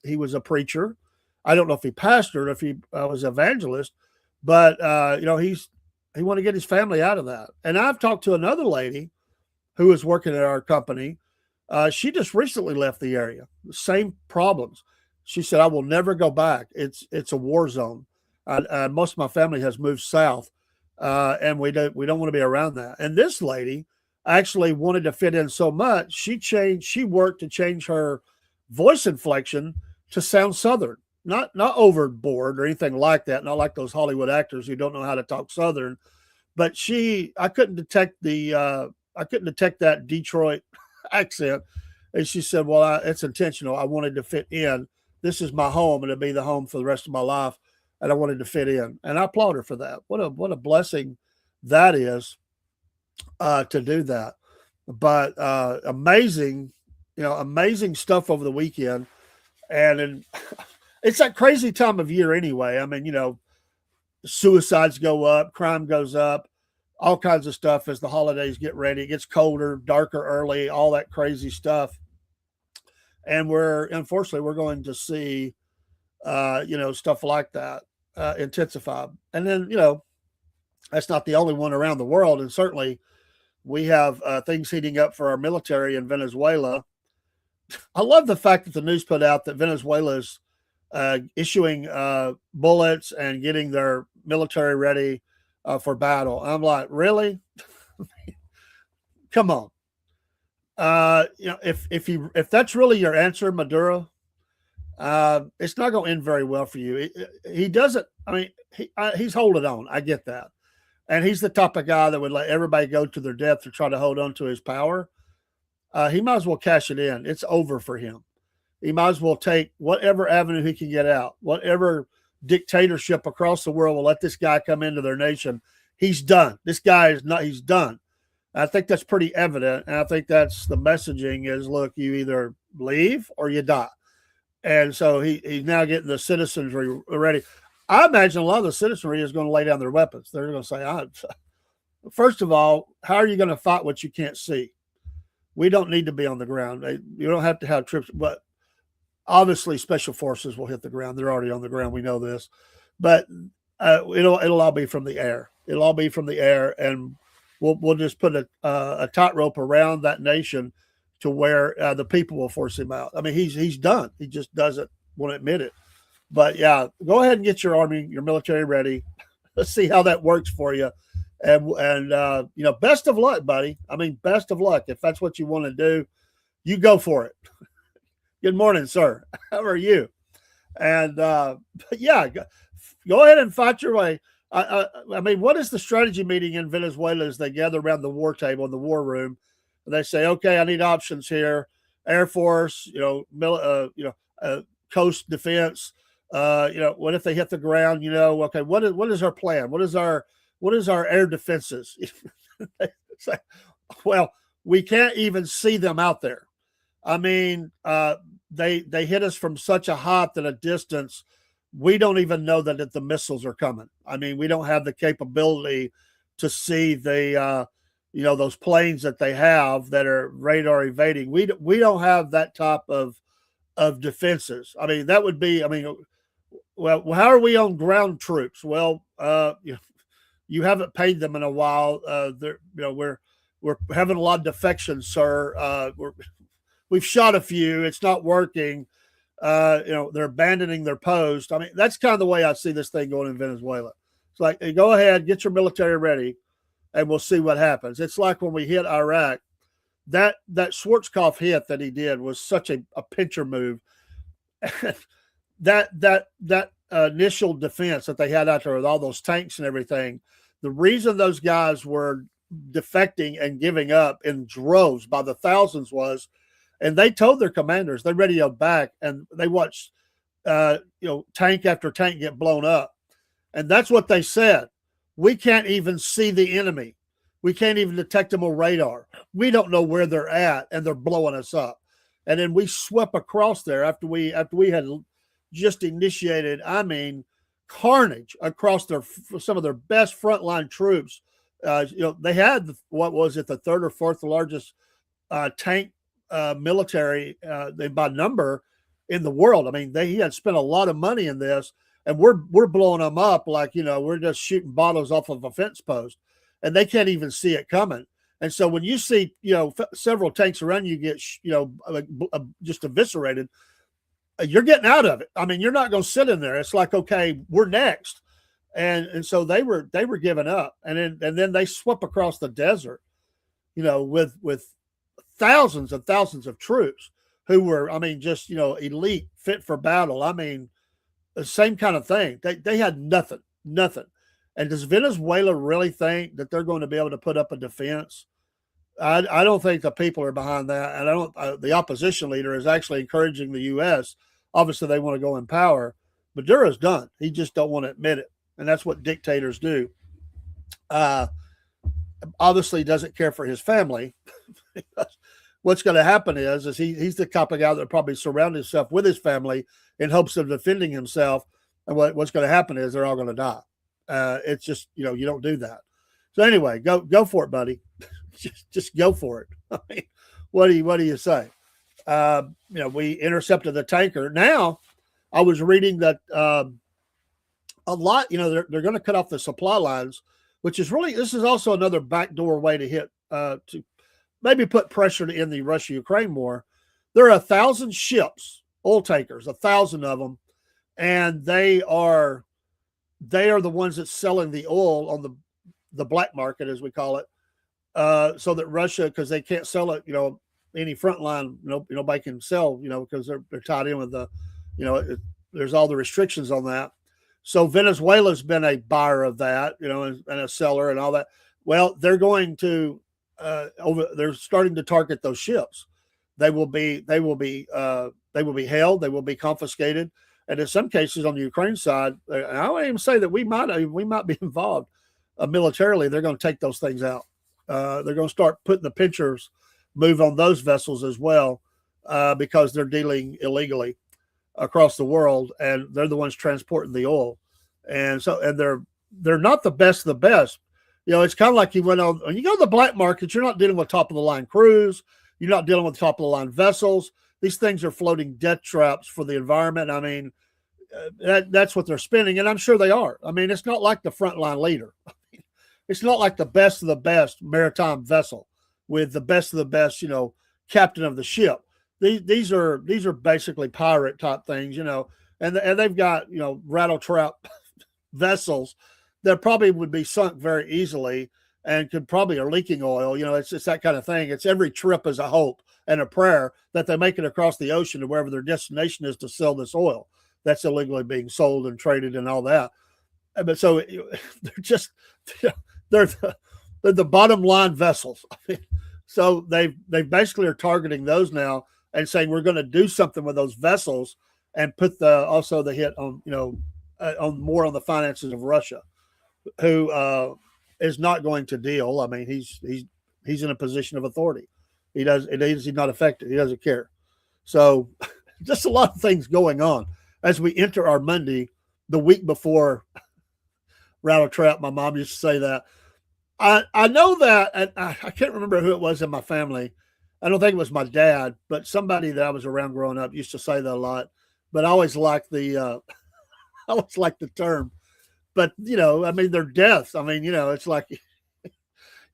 he was a preacher. I don't know if he pastored, if he was evangelist, but he wanted to get his family out of that. And I've talked to another lady who was working at our company. She just recently left the area. Same problems. She said, I will never go back. It's a war zone. Most of my family has moved south, and we don't want to be around that. And this lady actually wanted to fit in so much, she worked to change her voice inflection to sound Southern. Not overboard or anything like that, not like those Hollywood actors who don't know how to talk Southern. But I couldn't detect that Detroit accent. And she said, well, it's intentional. I wanted to fit in. This is my home, and it'll be the home for the rest of my life. And I wanted to fit in. And I applaud her for that. What a blessing that is to do that. But amazing stuff over the weekend. And it's that crazy time of year anyway. I mean, suicides go up, crime goes up, all kinds of stuff as the holidays get ready. It gets colder, darker early, all that crazy stuff. And unfortunately, we're going to see, stuff like that intensify. And then, that's not the only one around the world. And certainly we have things heating up for our military in Venezuela. I love the fact that the news put out that Venezuela is issuing bullets and getting their military ready for battle. I'm like, really? Come on. If that's really your answer, Maduro, it's not going to end very well for you. He doesn't. I mean, he's holding on. I get that, and he's the type of guy that would let everybody go to their death to try to hold on to his power. He might as well cash it in. It's over for him. He might as well take whatever avenue he can get out, whatever dictatorship across the world will let this guy come into their nation. He's done. This guy is not. He's done. I think that's pretty evident, and I think that's the messaging is, look, you either leave or you die. And so he's now getting the citizenry ready. I imagine a lot of the citizenry is going to lay down their weapons. They're going to say, first of all, how are you going to fight what you can't see? We don't need to be on the ground. You don't have to have troops, but obviously special forces will hit the ground. They're already on the ground. We know this, but it'll all be from the air. It'll all be from the air, and we'll just put a tightrope around that nation to where the people will force him out. I mean, he's done. He just doesn't want to admit it. But yeah, go ahead and get your army, your military ready. Let's see how that works for you. And best of luck, buddy. I mean, best of luck. If that's what you want to do, you go for it. Good morning, sir. How are you? And go ahead and fight your way. I mean, what is the strategy meeting in Venezuela as they gather around the war table in the war room? And they say, okay, I need options here. Air Force, coast defense. What if they hit the ground? Okay, what is our plan? What is our air defenses? It's like, well, we can't even see them out there. I mean, they hit us from such a height that a distance, we don't even know that the missiles are coming. I mean, we don't have the capability to see those planes that they have that are radar evading. We don't have that type of defenses. I mean, that would be. I mean, well, how are we on ground troops? Well, you haven't paid them in a while. We're having a lot of defections, sir. We've shot a few. It's not working. They're abandoning their post. I mean, that's kind of the way I see this thing going in Venezuela. It's like, hey, go ahead, get your military ready, and we'll see what happens. It's like when we hit Iraq, that Schwarzkopf hit that he did was such a pincher move. that initial defense that they had out there with all those tanks and everything, the reason those guys were defecting and giving up in droves by the thousands was, and they told their commanders, they radioed back, and they watched tank after tank get blown up. And that's what they said. We can't even see the enemy. We can't even detect them on radar. We don't know where they're at, and they're blowing us up. And then we swept across there after we had just initiated, I mean, carnage across some of their best frontline troops. They had, what was it, the third or fourth largest tank military by number in the world. I mean, he had spent a lot of money in this, and we're blowing them up like, we're just shooting bottles off of a fence post, and they can't even see it coming. And so when you see, several tanks around you get, just eviscerated, you're getting out of it. I mean, you're not going to sit in there. It's like, okay, we're next. And so they were giving up, and then they swept across the desert, with thousands and thousands of troops who were, I mean, just, elite, fit for battle. I mean, the same kind of thing. They had nothing. And does Venezuela really think that they're going to be able to put up a defense? I don't think the people are behind that. And the opposition leader is actually encouraging the U.S. Obviously, they want to go in power. Maduro's done. He just don't want to admit it. And that's what dictators do. Obviously, doesn't care for his family. What's going to happen is he's the type of guy that probably surround himself with his family in hopes of defending himself. And what's going to happen is they're all going to die. It's just, you don't do that. So anyway, go for it, buddy. just go for it. I mean, what do you say? We intercepted the tanker. Now, I was reading that a lot, they're going to cut off the supply lines, which is really, this is also another backdoor way to hit, to maybe put pressure to end the Russia-Ukraine war. There are 1,000 ships, oil tankers, 1,000 of them, and they are the ones that's selling the oil on the black market, as we call it, so that Russia, because they can't sell it, any frontline, nobody can sell, because they're tied in with the, there's all the restrictions on that. So Venezuela's been a buyer of that, and a seller and all that. Well, they're going to they're starting to target those ships. They will be held. They will be confiscated, and in some cases on the Ukraine side, I won't even say that we might be involved militarily. They're going to take those things out. They're going to start putting the pinchers move on those vessels as well, because they're dealing illegally across the world, and they're the ones transporting the oil. And so, and they're not the best of the best. It's kind of like when you go to the black market, you're not dealing with top of the line crews. You're not dealing with top of the line vessels. These things are floating death traps for the environment. I mean, that's what they're spending, and I'm sure they are. I mean, it's not like the frontline leader. It's not like the best of the best maritime vessel with the best of the best, captain of the ship. These are basically pirate type things, and they've got, rattle trap vessels that probably would be sunk very easily and could probably are leaking oil. It's just that kind of thing. It's every trip is a hope and a prayer that they make it across the ocean to wherever their destination is to sell this oil that's illegally being sold and traded and all that. But so they're the bottom line vessels. So they basically are targeting those now and saying we're going to do something with those vessels and put also the hit on on more on the finances of Russia, who is not going to deal. I mean, he's in a position of authority. He's not affected. He doesn't care. So just a lot of things going on as we enter our Monday, the week before Rattle Trap. My mom used to say that. I know that, and I can't remember who it was in my family. I don't think it was my dad, but somebody that I was around growing up used to say that a lot. But I always liked the term. But I mean, they're deaths. I mean, it's like,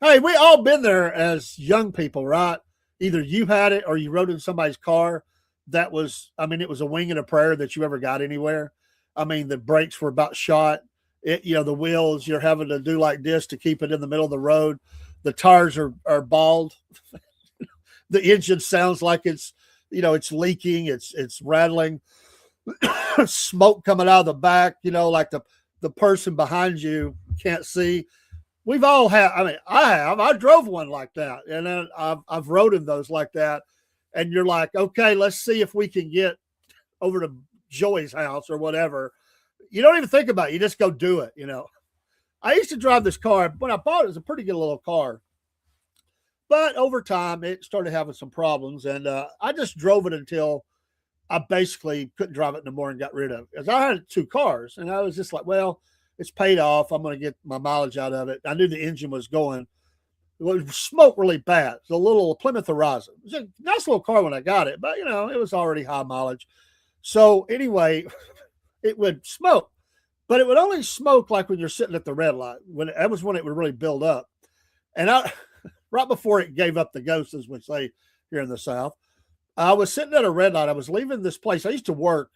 hey, we all been there as young people, right? Either you had it or you rode in somebody's car. That was, I mean, it was a wing and a prayer that you ever got anywhere. I mean, the brakes were about shot. The wheels, you're having to do like this to keep it in the middle of the road. The tires are bald. The engine sounds like it's leaking. It's rattling. Smoke coming out of the back, like the person behind you can't see. We've all had, I mean, I drove one like that, and then I've rode in those like that. And you're like, okay, let's see if we can get over to Joey's house or whatever. you don't even think about it. You just go do it. I used to drive this car. When I bought it, it was a pretty good little car. But over time, it started having some problems. And I just drove it until I basically couldn't drive it no more and got rid of it. Because I had 2 cars. And I was just like, well, it's paid off. I'm going to get my mileage out of it. I knew the engine was going. It was smoke really bad. It's a little Plymouth Horizon. It was a nice little car when I got it. But, it was already high mileage. So anyway, it would smoke. But it would only smoke like when you're sitting at the red light. That was when it would really build up. And right before it gave up the ghost, as we say here in the South, I was sitting at a red light. I was leaving this place. I used to work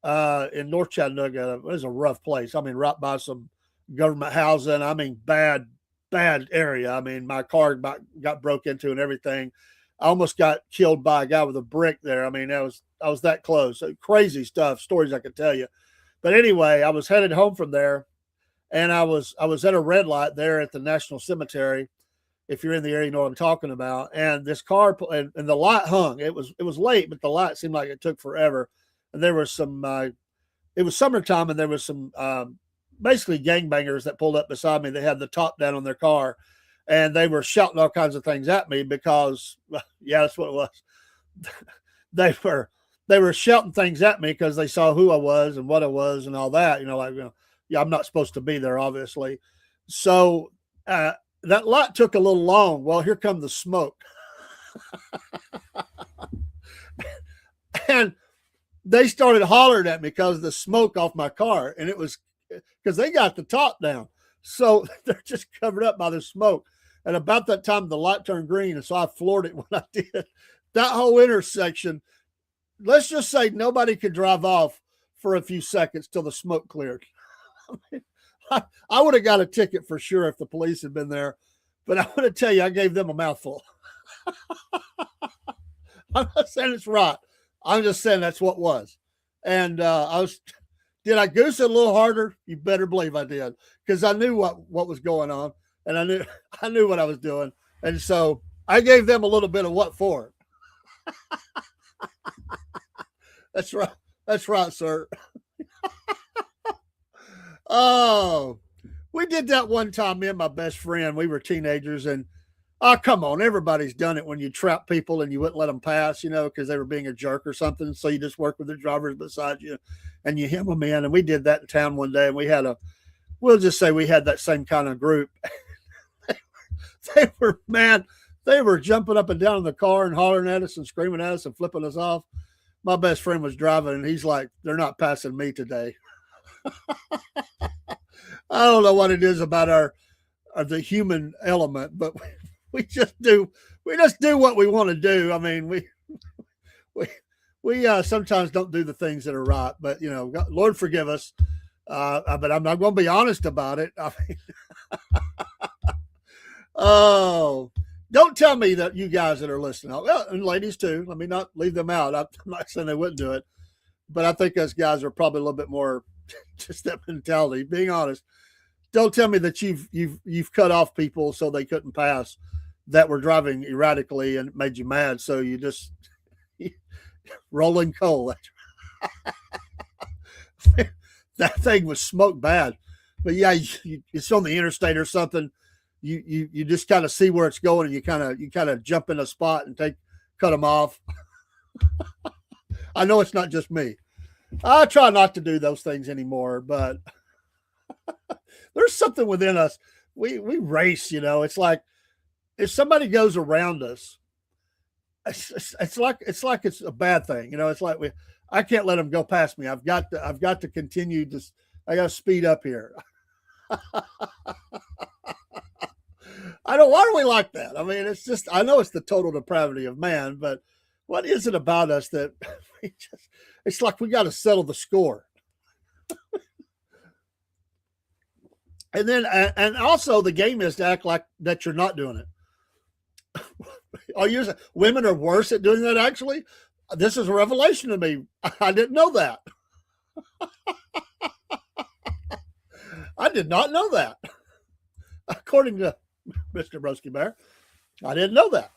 in North Chattanooga. It was a rough place. I mean, right by some government housing. I mean, bad area. I mean, my car got broke into and everything. I almost got killed by a guy with a brick there. I mean, I was that close. Crazy stuff, stories I could tell you. But anyway, I was headed home from there, and I was at a red light there at the National Cemetery. If you're in the area, you know what I'm talking about. And this car and the light hung. It was late, but the light seemed like it took forever. And there was some. It was summertime, and there was some basically gangbangers that pulled up beside me. They had the top down on their car, and they were shouting all kinds of things at me because, yeah, that's what it was. They were shouting things at me because they saw who I was and what I was and all that. Yeah, I'm not supposed to be there, obviously. So that light took a little long. Well, here come the smoke. And they started hollering at me because of the smoke off my car. And it was because they got the top down. So they're just covered up by the smoke. And about that time, the light turned green. And so I floored it when I did. That whole intersection, let's just say nobody could drive off for a few seconds till the smoke cleared. I would have got a ticket for sure if the police had been there. But I want to tell you, I gave them a mouthful. I'm not saying it's right. I'm just saying that's what was. And did I goose it a little harder? You better believe I did, because I knew what was going on, and I knew what I was doing, and so I gave them a little bit of what for. That's right. That's right, sir. Oh, we did that one time. Me and my best friend, we were teenagers, and come on, everybody's done it when you trap people and you wouldn't let them pass, because they were being a jerk or something. So you just work with the drivers beside you and you hem them in. And we did that in town one day, and we'll just say we had that same kind of group. They were jumping up and down in the car and hollering at us and screaming at us and flipping us off. My best friend was driving, and he's like, they're not passing me today. I don't know what it is about the human element, but we just do what we want to do. I mean, we sometimes don't do the things that are right, but God, Lord forgive us. But I'm not going to be honest about it. I mean, oh, don't tell me that you guys that are listening, well, and ladies too, let me not leave them out. I'm not saying they wouldn't do it, but I think us guys are probably a little bit more just that mentality. Being honest, don't tell me that you've cut off people so they couldn't pass that were driving erratically and it made you mad. So you just rolling coal. That thing was smoke bad, but yeah, it's on the interstate or something. You just kind of see where it's going, and you kind of jump in a spot and cut them off. I know it's not just me. I try not to do those things anymore, but there's something within us. We race, It's like if somebody goes around us, it's like it's a bad thing, It's like I can't let them go past me. I've got to continue to. I got to speed up here. Why do we like that? I mean, it's just, I know it's the total depravity of man, but what is it about us that it's like we got to settle the score. And then, and also the game is to act like that you're not doing it. Women are worse at doing that, actually? This is a revelation to me. I didn't know that. I did not know that. According to Mr. Broski Bear, I didn't know that.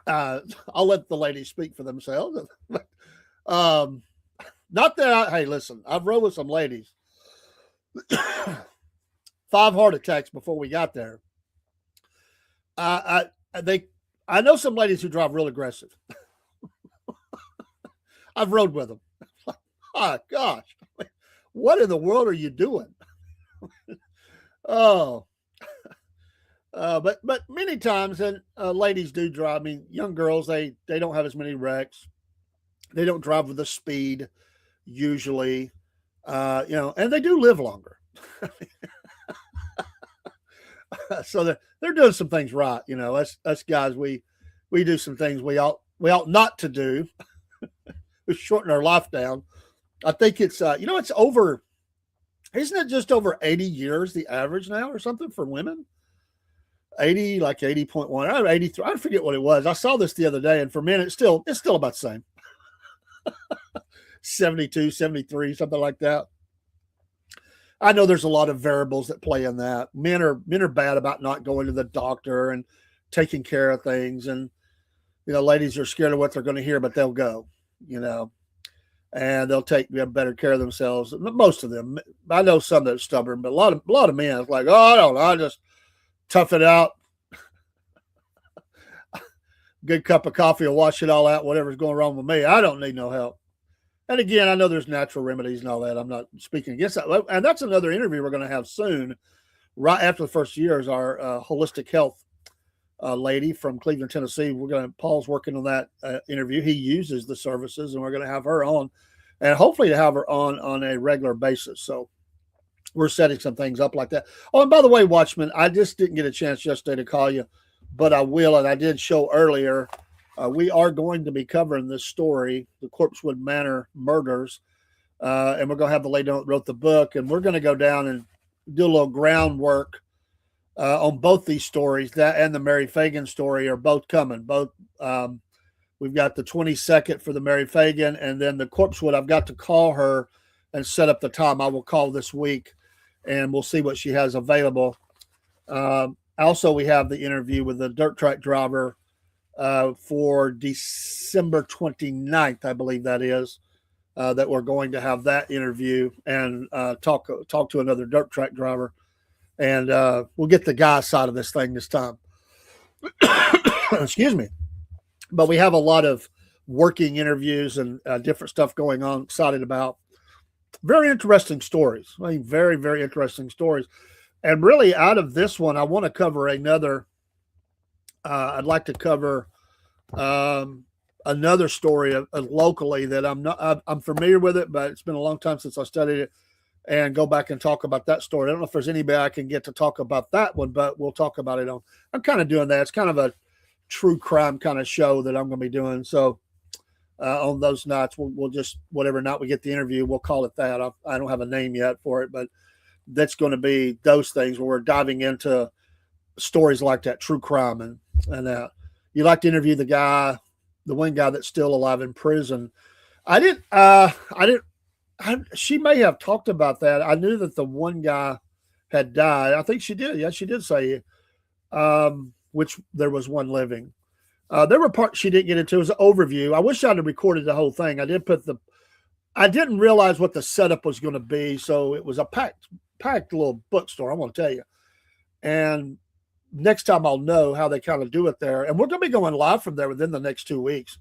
I'll let the ladies speak for themselves. Not that hey, listen, I've rode with some ladies 5 heart attacks before we got there. I know some ladies who drive real aggressive. I've rode with them. Oh gosh, what in the world are you doing? Oh, but many times, and ladies do drive. I mean, young girls they don't have as many wrecks. They don't drive with the speed usually, and they do live longer. So they're doing some things right. Us guys, we do some things we ought not to do. We shorten our life down. I think it's it's over. Isn't it just over 80 years the average now or something for women? 80, like 80.1, 83. I forget what it was. I saw this the other day, and for men, it's still about the same. 72, 73, something like that. I know there's a lot of variables that play in that. Men are bad about not going to the doctor and taking care of things, and ladies are scared of what they're going to hear, but they'll go. And they'll take better care of themselves. Most of them. I know some that are stubborn, but a lot of men it's like, oh, I don't know, I just tough it out. Good cup of coffee will wash it all out. Whatever's going wrong with me, I don't need no help. And again, I know there's natural remedies and all that. I'm not speaking against that. And that's another interview we're going to have soon, right after the first year, is our holistic health lady from Cleveland, Tennessee. Paul's working on that interview. He uses the services, and we're going to have her on, and hopefully to have her on a regular basis. So we're setting some things up like that. Oh, and by the way, Watchman, I just didn't get a chance yesterday to call you, but I will, and I did show earlier. We are going to be covering this story, the Corpsewood Manor murders, and we're going to have the lady that wrote the book, and we're going to go down and do a little groundwork on both these stories. That and the Mary Fagan story are both coming. Both we've got the 22nd for the Mary Fagan, and then the Corpsewood. I've got to call her and set up the time. I will call this week, and we'll see what she has available. Also, we have the interview with the dirt track driver for December 29th, I believe that is, that we're going to have that interview and talk to another dirt track driver. And we'll get the guy side of this thing this time. Excuse me. But we have a lot of working interviews and different stuff going on. Excited about. Very interesting stories. I mean, very, very interesting stories. And really, out of this one, I want to cover another. I'd like to cover another story locally that I'm familiar with it, but it's been a long time since I studied it, and go back and talk about that story. I don't know if there's anybody I can get to talk about that one, but we'll talk about it I'm kind of doing that. It's kind of a true crime kind of show that I'm going to be doing. So on those nights, we'll just, whatever night we get the interview, we'll call it that. I don't have a name yet for it, but that's going to be those things where we're diving into stories like that, true crime and that. You like to interview the one guy that's still alive in prison. She may have talked about that. I knew that the one guy had died. I think she did. Yeah, she did say, which there was one living. There were parts she didn't get into. It was an overview. I wish I'd have recorded the whole thing. I didn't realize what the setup was going to be. So it was a packed little bookstore, I'm going to tell you. And next time I'll know how they kind of do it there. And we're going to be going live from there within the next 2 weeks.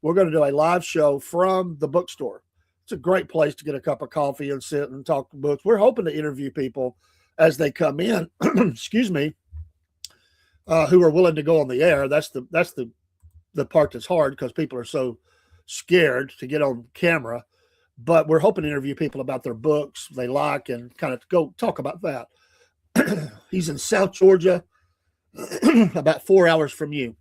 We're going to do a live show from the bookstore. It's a great place to get a cup of coffee and sit and talk books. We're hoping to interview people as they come in, excuse me, who are willing to go on the air. That's the part that's hard because people are so scared to get on camera. But we're hoping to interview people about their books they like and kind of go talk about that. He's in South Georgia, about 4 hours from you.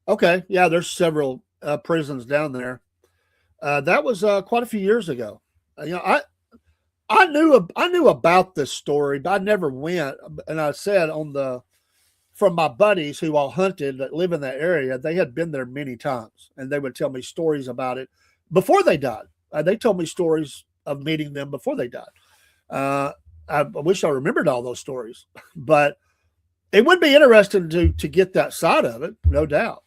Okay, yeah, there's several prisons down there. That was quite a few years ago. I knew about this story, but I never went. And I said from my buddies who all hunted that live in that area, they had been there many times, and they would tell me stories about it before they died. They told me stories of meeting them before they died. I wish I remembered all those stories, but it would be interesting to get that side of it, no doubt.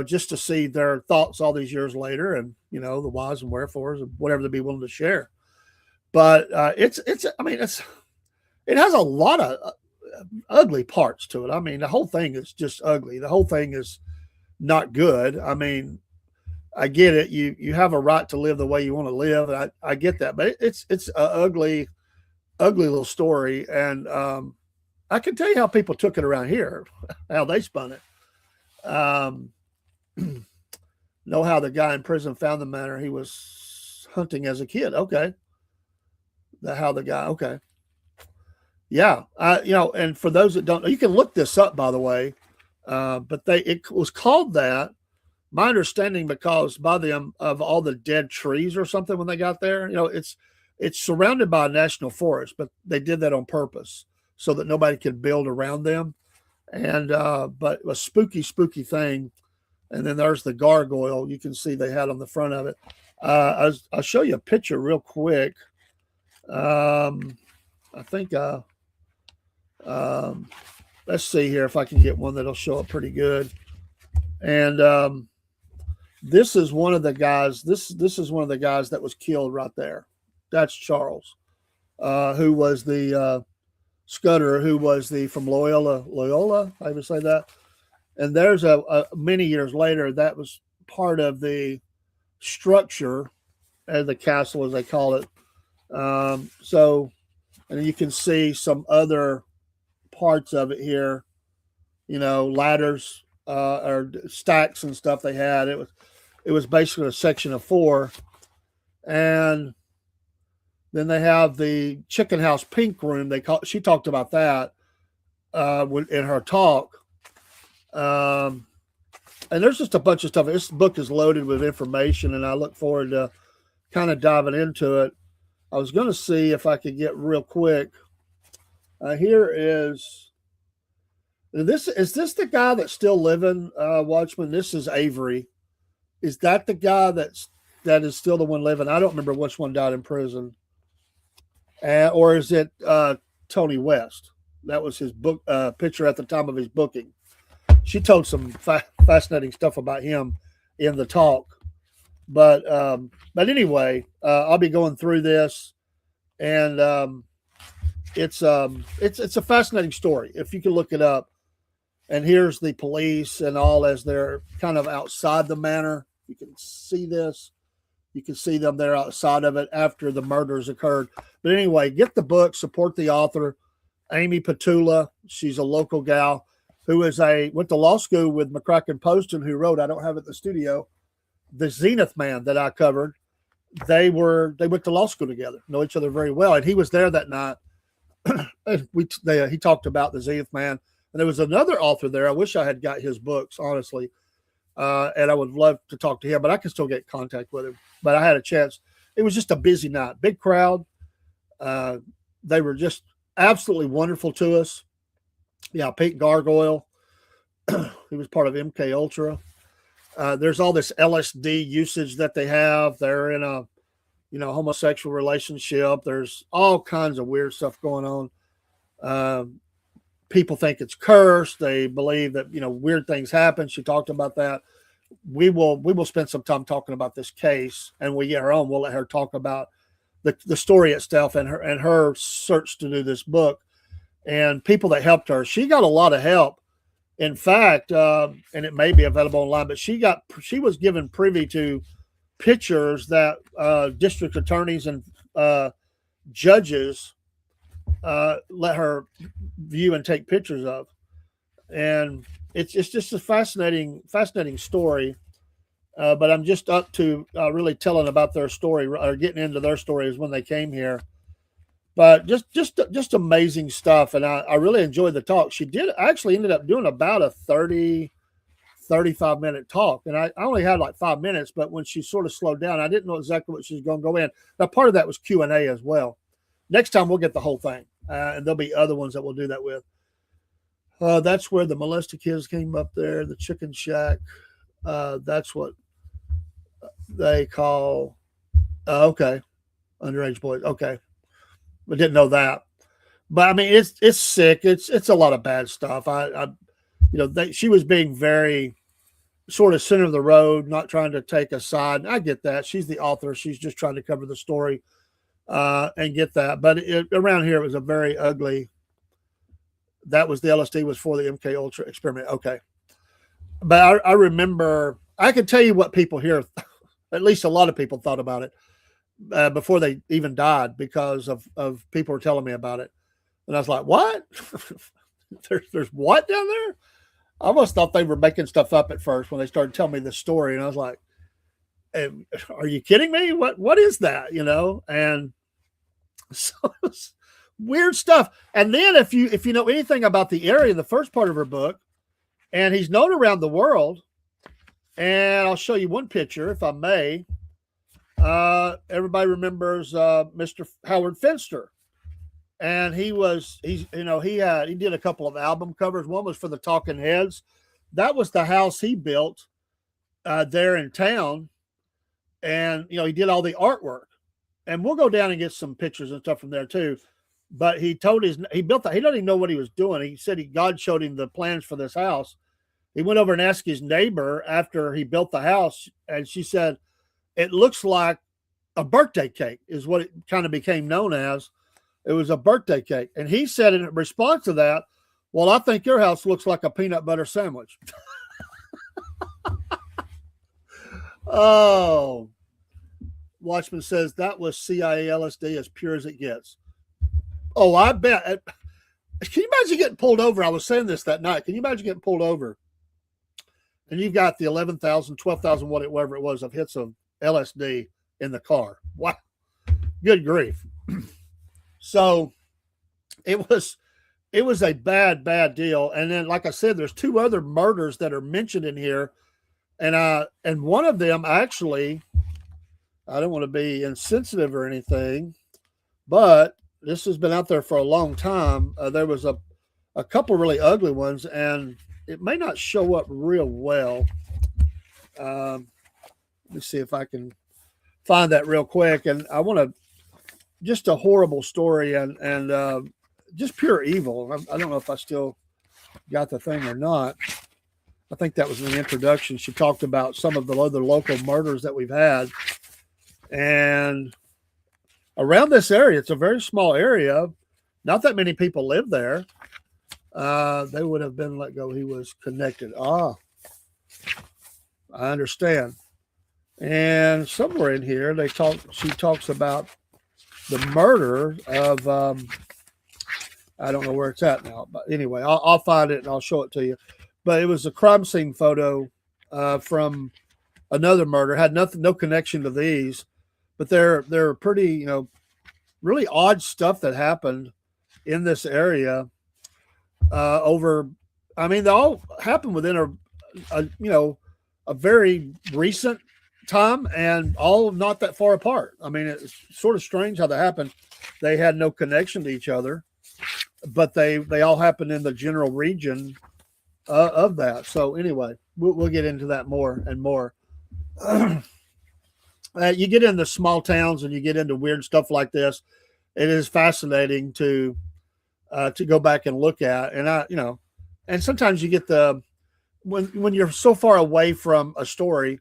Just to see their thoughts all these years later, and the whys and wherefores and whatever they'd be willing to share. but it's I mean it has a lot of ugly parts to it. I mean, the whole thing is just ugly. The whole thing is not good. I mean, I get it. You have a right to live the way you want to live. And I get that, but it's a ugly little story. And I can tell you how people took it around here, how they spun it. Know how the guy in prison found the manor. He was hunting as a kid. Okay, how the guy. Okay, yeah. And for those that don't know, you can look this up, by the way. But it was called that. My understanding, because by them of all the dead trees or something when they got there, it's surrounded by a national forest, but they did that on purpose so that nobody could build around them. And but a spooky thing. And then there's the gargoyle you can see they had on the front of it. I'll show you a picture real quick. I think let's see here if I can get one that'll show up pretty good. And this is one of the guys. This is one of the guys that was killed right there. That's Charles, who was the Scudder, who was the from Loyola. I would say that. And there's a many years later that was part of the structure of the castle, as they call it. So, and you can see some other parts of it here. Ladders or stacks and stuff they had. It was basically a section of 4, and then they have the chicken house pink room. She talked about that in her talk. And there's just a bunch of stuff. This book is loaded with information, and I look forward to kind of diving into it. I was going to see if I could get real quick. Here is this. Is this the guy that's still living, Watchman? This is Avery. Is that the guy that is still the one living? I don't remember which one died in prison. Or is it Tony West? That was his book picture at the time of his booking. She told some fascinating stuff about him in the talk. But anyway, I'll be going through this, and it's a fascinating story if you can look it up. And here's the police and all as they're kind of outside the manor. You can see this. You can see them there outside of it after the murders occurred. But anyway, get the book, support the author, Amy Petula. She's a local gal who went to law school with McCracken Poston, who wrote, I don't have it in the studio, The Zenith Man that I covered. They went to law school together, know each other very well. And he was there that night. He talked about The Zenith Man. And there was another author there. I wish I had got his books, honestly. And I would love to talk to him, but I can still get in contact with him. But I had a chance. It was just a busy night, big crowd. They were just absolutely wonderful to us. Yeah, Pete Gargoyle. He was part of MK Ultra. There's all this LSD usage that they have. They're in a, homosexual relationship. There's all kinds of weird stuff going on. People think it's cursed. They believe that, weird things happen. She talked about that. We will spend some time talking about this case, and we get her on. We'll let her talk about the story itself and her search to do this book and people that helped her. She got a lot of help. In fact, and it may be available online, but she was given privy to pictures that district attorneys and judges let her view and take pictures of. And it's just a fascinating story. But I'm just up to really telling about their story or getting into their stories when they came here. But just amazing stuff. And I really enjoyed the talk. She ended up doing about a 35 minute talk. And I only had like 5 minutes, but when she sort of slowed down, I didn't know exactly what she was going to go in. Now, part of that was Q&A as well. Next time we'll get the whole thing. And there'll be other ones that we'll do that with. That's where the molested kids came up there, the chicken shack. That's what they call, okay, underage boys. Okay. I didn't know that. But I mean, it's sick. It's a lot of bad stuff. She was being very sort of center of the road, not trying to take a side. I get that. She's the author. She's just trying to cover the story. and get that. But around here, it was a very ugly. That was the LSD was for the MK Ultra experiment. Okay. But I remember, I can tell you what people here, at least a lot of people thought about it before they even died because of people were telling me about it. And I was like, what? there's what down there? I almost thought they were making stuff up at first when they started telling me this story. And I was like, are you kidding me? What is that? And so it's weird stuff. And then if you know anything about the area in the first part of her book, and he's known around the world, and I'll show you one picture if I may. Everybody remembers Mr. Howard Finster, and he did a couple of album covers. One was for the Talking Heads. That was the house he built there in town, and he did all the artwork. And we'll go down and get some pictures and stuff from there too. But he built that. He doesn't even know what he was doing. He said God showed him the plans for this house. He went over and asked his neighbor after he built the house, and she said, it looks like a birthday cake is what it kind of became known as. It was a birthday cake. And he said in response to that, well, I think your house looks like a peanut butter sandwich. Oh, Watchman says that was CIA LSD as pure as it gets. Oh, I bet. Can you imagine getting pulled over? I was saying this that night. Can you imagine getting pulled over? And you've got the 11,000, 12,000, whatever it was, of hits of LSD in the car. Wow. Good grief. So it was a bad deal. And then, like I said, there's two other murders that are mentioned in here. And one of them actually, I don't want to be insensitive or anything, but this has been out there for a long time. There was a couple really ugly ones, and it may not show up real well. Let me see if I can find that real quick. And I want to, just a horrible story and just pure evil. I don't know if I still got the thing or not. I think that was in the introduction. She talked about some of the other local murders that we've had. And around this area, it's a very small area. Not that many people live there. They would have been let go. He was connected. I understand. And somewhere in here, she talks about the murder of, I don't know where it's at now, but anyway, I'll find it and I'll show it to you. But it was a crime scene photo from another murder. Had no connection to these, but they're pretty, really odd stuff that happened in this area. They all happened within a very recent time and all not that far apart. I mean, it's sort of strange how that happened. They had no connection to each other, but they all happened in the general region of that. So anyway, we'll get into that more and more. You get into small towns and you get into weird stuff like this. It is fascinating to go back and look at. And and sometimes you get when you're so far away from a story,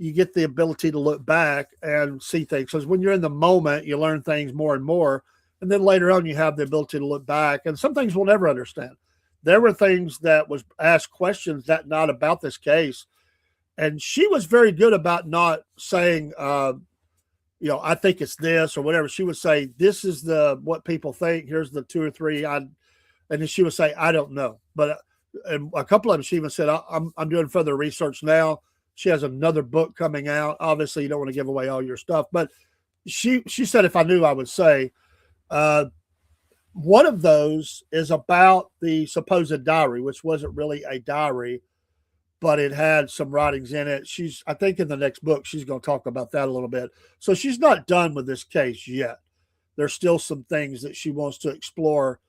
you get the ability to look back and see things. Because when you're in the moment, you learn things more and more. And then later on, you have the ability to look back. And some things we'll never understand. There were things that was asked questions that not about this case. And she was very good about not saying, I think it's this or whatever. She would say, this is what people think. Here's the two or three. And then she would say, I don't know. But and a couple of them, she even said, I'm doing further research now. She has another book coming out. Obviously, you don't want to give away all your stuff. But she said, if I knew, I would say. One of those is about the supposed diary, which wasn't really a diary, but it had some writings in it. I think in the next book, she's going to talk about that a little bit. So she's not done with this case yet. There's still some things that she wants to explore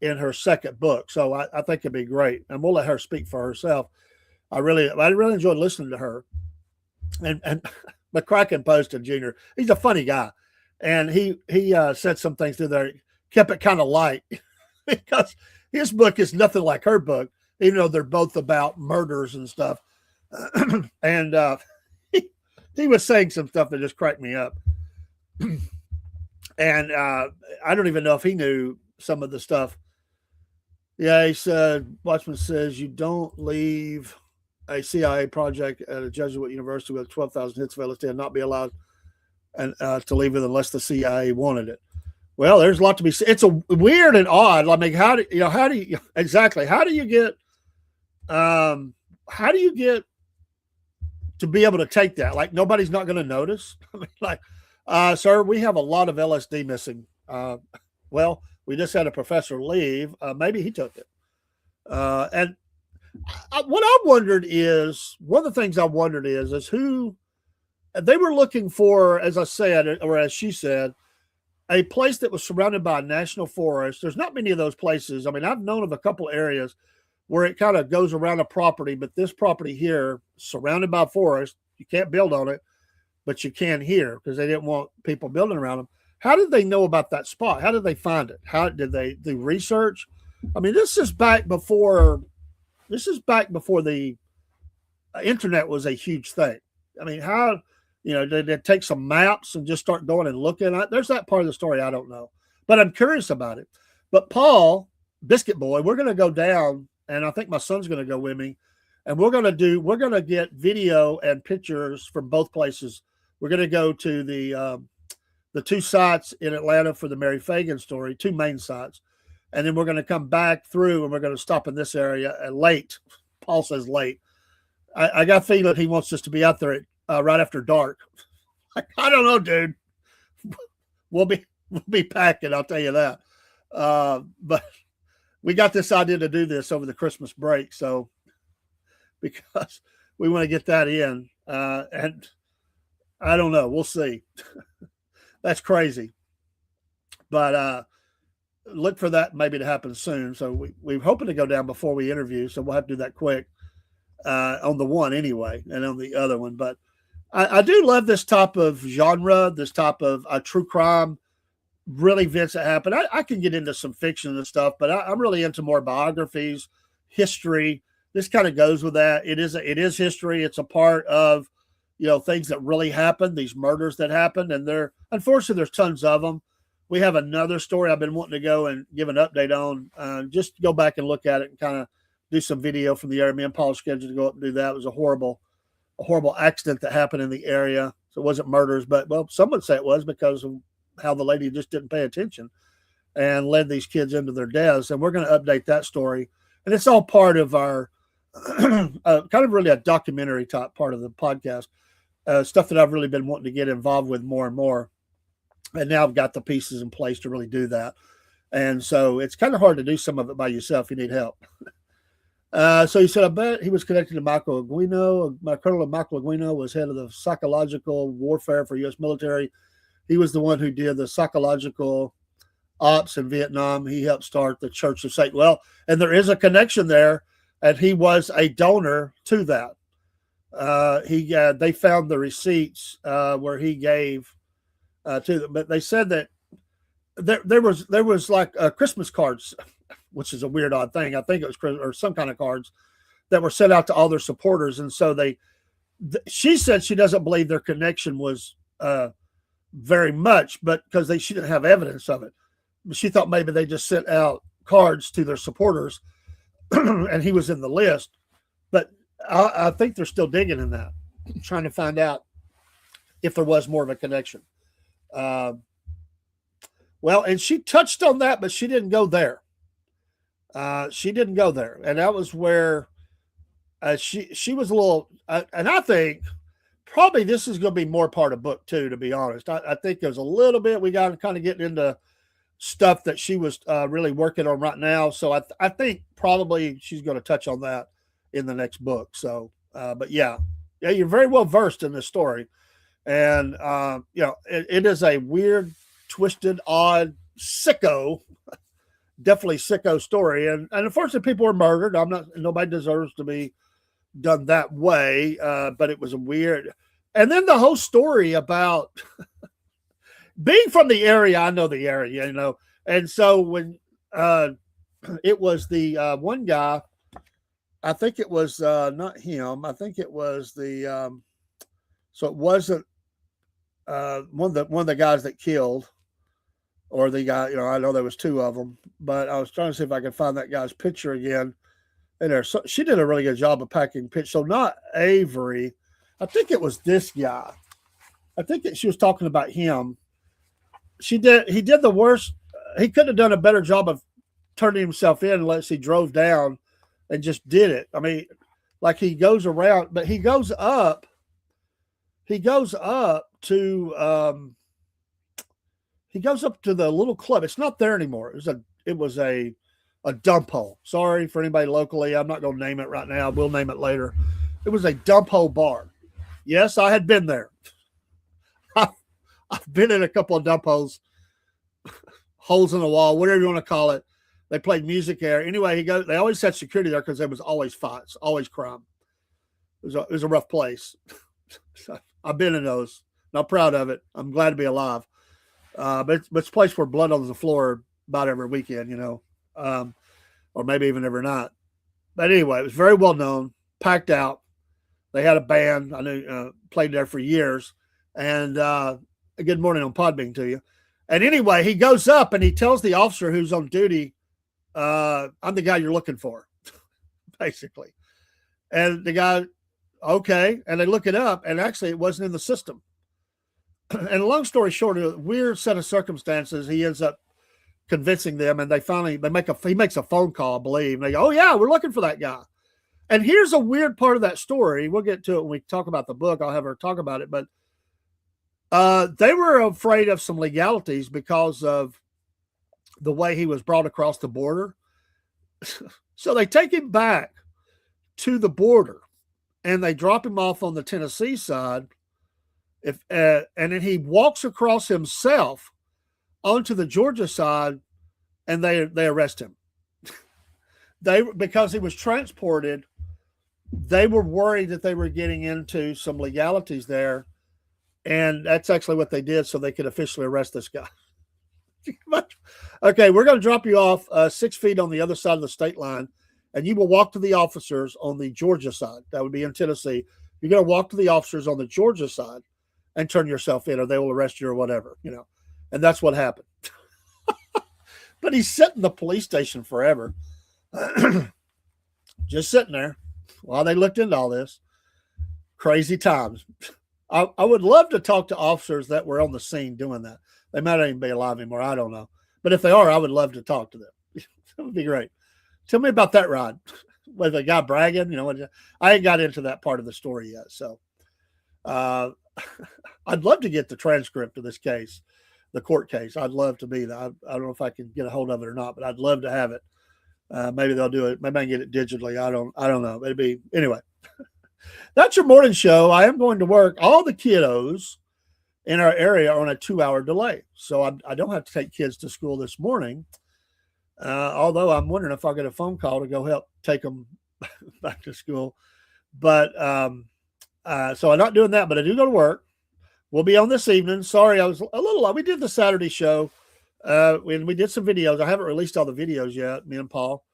in her second book. So I think it'd be great. And we'll let her speak for herself. I really enjoyed listening to her. And McCracken posted Jr. He's a funny guy. And he said some things through there, kept it kind of light because his book is nothing like her book, even though they're both about murders and stuff. And he was saying some stuff that just cracked me up. And I don't even know if he knew some of the stuff. Yeah, he said, Watchman says, you don't leave a CIA project at a Jesuit university with 12,000 hits of LSD and not be allowed to leave it unless the CIA wanted it. Well, there's a lot to be said. It's a weird and odd. I mean, how do you exactly? How do you get to be able to take that? Like nobody's not going to notice. I mean, like, sir, we have a lot of LSD missing. Well, we just had a professor leave. Maybe he took it. And what I wondered is one of the things I wondered is who they were looking for, as I said, or as she said, a place that was surrounded by a national forest. There's not many of those places. I mean, I've known of a couple areas where it kind of goes around a property, but this property here, surrounded by forest, you can't build on it, but you can here because they didn't want people building around them. How did they know about that spot? How did they find it? How did they do research? I mean, this is back before the internet was a huge thing. I mean, how, did they take some maps and just start going and looking at? There's that part of the story I don't know, but I'm curious about it. But Paul, Biscuit Boy, we're going to go down, and I think my son's going to go with me, and we're going to get video and pictures from both places. We're going to go to the two sites in Atlanta for the Mary Fagan story, two main sites, and then we're going to come back through, and we're going to stop in this area at late. Paul says late. I got a feeling he wants us to be out there at right after dark. I don't know, dude. We'll be packing, I'll tell you that. But we got this idea to do this over the Christmas break, so because we want to get that in, and I don't know, we'll see. That's crazy, but look for that maybe to happen soon. So we're hoping to go down before we interview, so we'll have to do that quick on the one anyway, and on the other one. But I do love this type of genre, this type of true crime, real events that happen. I can get into some fiction and stuff, but I'm really into more biographies, history. This kind of goes with that. It is history. It's a part of, things that really happened, these murders that happened. And unfortunately, there's tons of them. We have another story I've been wanting to go and give an update on. Just go back and look at it and kind of do some video from the area. Me and Paul scheduled to go up and do that. It was a horrible accident that happened in the area. So it wasn't murders, but some would say it was because of how the lady just didn't pay attention and led these kids into their deaths. And we're going to update that story. And it's all part of our kind of really a documentary type part of the podcast, stuff that I've really been wanting to get involved with more and more. And now I've got the pieces in place to really do that. And so it's kind of hard to do some of it by yourself. You need help. So he said, I bet he was connected to Michael Aguino. Colonel Michael Aguino was head of the psychological warfare for U.S. military. He was the one who did the psychological ops in Vietnam. He helped start the Church of Satan. Well, and there is a connection there, and he was a donor to that. They found the receipts where he gave to them, but they said that there was like Christmas cards, which is a weird odd thing. I think it was Christmas or some kind of cards that were sent out to all their supporters, and so she said she doesn't believe their connection was very much, but because she didn't have evidence of it. She thought maybe they just sent out cards to their supporters, and he was in the list. But I think they're still digging in that, trying to find out if there was more of a connection. Well, and she touched on that, but she didn't go there. And that was where she was a little. And I think probably this is going to be more part of book 2, to be honest. I think there's a little bit we got to kind of get into stuff that she was really working on right now. So I think probably she's going to touch on that in the next book. So, but yeah, you're very well versed in this story, and it is a weird, twisted, odd, sicko, definitely sicko story. And unfortunately, people were murdered. Nobody deserves to be done that way, but it was a weird. And then the whole story about being from the area. I know the area, and so when it was the one guy, I think it was not him. I think it was the so it wasn't one of the guys that killed. or the guy. I know there was two of them, but I was trying to see if I could find that guy's picture again in there. So she did a really good job of packing pitch. So not Avery, I think it was this guy. I think she was talking about him. He did the worst. He couldn't have done a better job of turning himself in unless he drove down and just did it. I mean, like he goes around, but he goes up. He goes up to the little club. It's not there anymore. It was a dump hole. Sorry for anybody locally. I'm not going to name it right now. We'll name it later. It was a dump hole bar. Yes, I had been there. I've been in a couple of dump holes in the wall, whatever you want to call it. They played music there. Anyway, they always had security there because there was always fights, always crime. It was a rough place. So I've been in those. Not proud of it. I'm glad to be alive. But it's a place where blood on the floor about every weekend, or maybe even every night. But anyway, it was very well known, packed out. They had a band. I knew played there for years. And good morning on Podbean to you. And anyway, he goes up and he tells the officer who's on duty, I'm the guy you're looking for, basically. And the guy, okay. And they look it up, and actually it wasn't in the system. And long story short, a weird set of circumstances, he ends up convincing them, and he makes a phone call, I believe. And they go, oh, yeah, we're looking for that guy. And here's a weird part of that story. We'll get to it when we talk about the book. I'll have her talk about it. But they were afraid of some legalities because of the way he was brought across the border. So they take him back to the border, and they drop him off on the Tennessee side. And then he walks across himself onto the Georgia side, and they arrest him. Because he was transported, they were worried that they were getting into some legalities there. And that's actually what they did, so they could officially arrest this guy. Okay, we're going to drop you off 6 feet on the other side of the state line, and you will walk to the officers on the Georgia side. That would be in Tennessee. You're going to walk to the officers on the Georgia side and turn yourself in, or they will arrest you or whatever, And that's what happened. But he's sitting in the police station forever, just sitting there while they looked into all this. Crazy times. I would love to talk to officers that were on the scene doing that. They might not even be alive anymore. I don't know. But if they are, I would love to talk to them. That would be great. Tell me about that ride. Was the guy bragging? I ain't got into that part of the story yet. So I'd love to get the transcript of this case, the court case. I'd love to be there. I don't know if I can get a hold of it or not, but I'd love to have it. Maybe they'll do it. Maybe I can get it digitally. I don't know. It'd be anyway. That's your morning show. I am going to work. All the kiddos in our area are on a 2-hour delay. So I don't have to take kids to school this morning. Although I'm wondering if I'll get a phone call to go help take them back to school. But so I'm not doing that, but I do go to work. We'll be on this evening. Sorry, I was a little, we did the Saturday show. When we did some videos. I haven't released all the videos yet, me and Paul,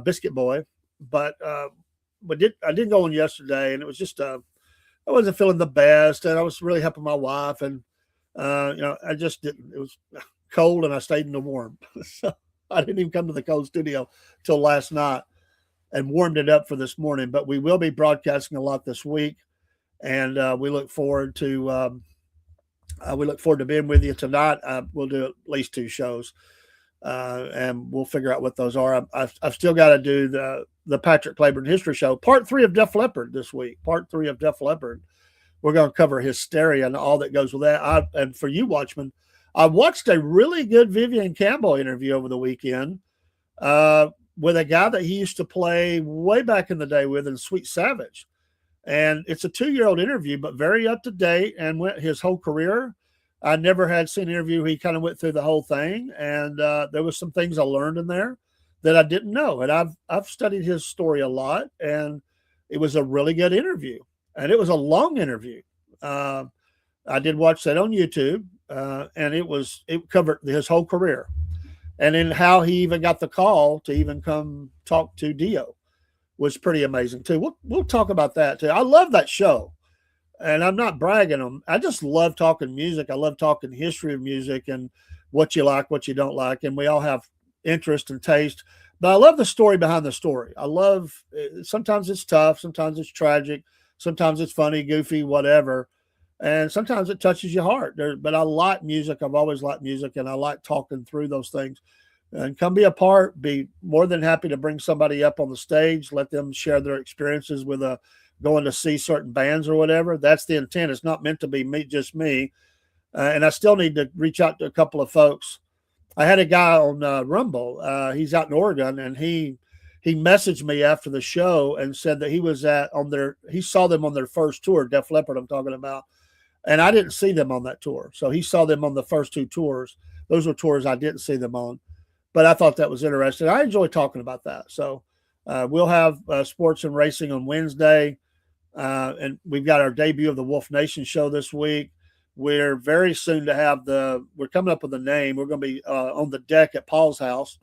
Biscuit Boy. But I didn't go on yesterday, and it was just I wasn't feeling the best, and I was really helping my wife, and I just didn't. It was cold, and I stayed in the warm, so I didn't even come to the cold studio till last night, and warmed it up for this morning. But we will be broadcasting a lot this week, and we look forward to being with you tonight. We'll do at least 2 shows. And we'll figure out what those are. I've still got to do the Patrick Claiborne History Show, part 3 of Def Leppard this week. Part 3 of Def Leppard. We're going to cover hysteria and all that goes with that. And for you, Watchmen, I watched a really good Vivian Campbell interview over the weekend with a guy that he used to play way back in the day with in Sweet Savage. And it's a 2-year-old interview, but very up to date, and went his whole career. I never had seen an interview. He kind of went through the whole thing, and there was some things I learned in there that I didn't know. And I've studied his story a lot, and it was a really good interview. And it was a long interview. I did watch that on YouTube, and it covered his whole career, and then how he even got the call to even come talk to Dio was pretty amazing too. We'll talk about that too. I love that show. And I'm not bragging on. I just love talking music. I love talking history of music and what you like, what you don't like, and we all have interest and taste. But I love the story behind the story. I love, sometimes it's tough, sometimes it's tragic, sometimes it's funny, goofy, whatever. And sometimes it touches your heart. But I like music. I've always liked music, and I like talking through those things. And come be a part. Be more than happy to bring somebody up on the stage, let them share their experiences with going to see certain bands or whatever. That's the intent. It's not meant to be just me. And I still need to reach out to a couple of folks. I had a guy on Rumble. He's out in Oregon, and he messaged me after the show and said that he saw them on their first tour, Def Leppard I'm talking about, and I didn't see them on that tour. So he saw them on the first two tours. Those were tours I didn't see them on, but I thought that was interesting. I enjoy talking about that. So we'll have sports and racing on Wednesday, and we've got our debut of the Wolf Nation show this week. We're very soon to have we're coming up with a name. We're going to be on the deck at Paul's house,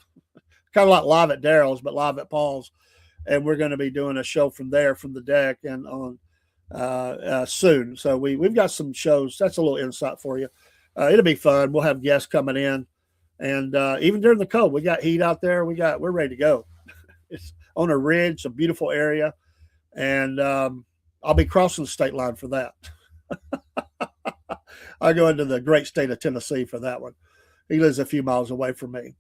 kind of like live at Daryl's, but live at Paul's. And we're going to be doing a show from there, from the deck, and on soon. So we've got some shows. That's a little insight for you. It'll be fun. We'll have guests coming in, and even during the cold, we got heat out there. We're ready to go. It's on a ridge, a beautiful area, and I'll be crossing the state line for that. I go into the great state of Tennessee for that one. He lives a few miles away from me.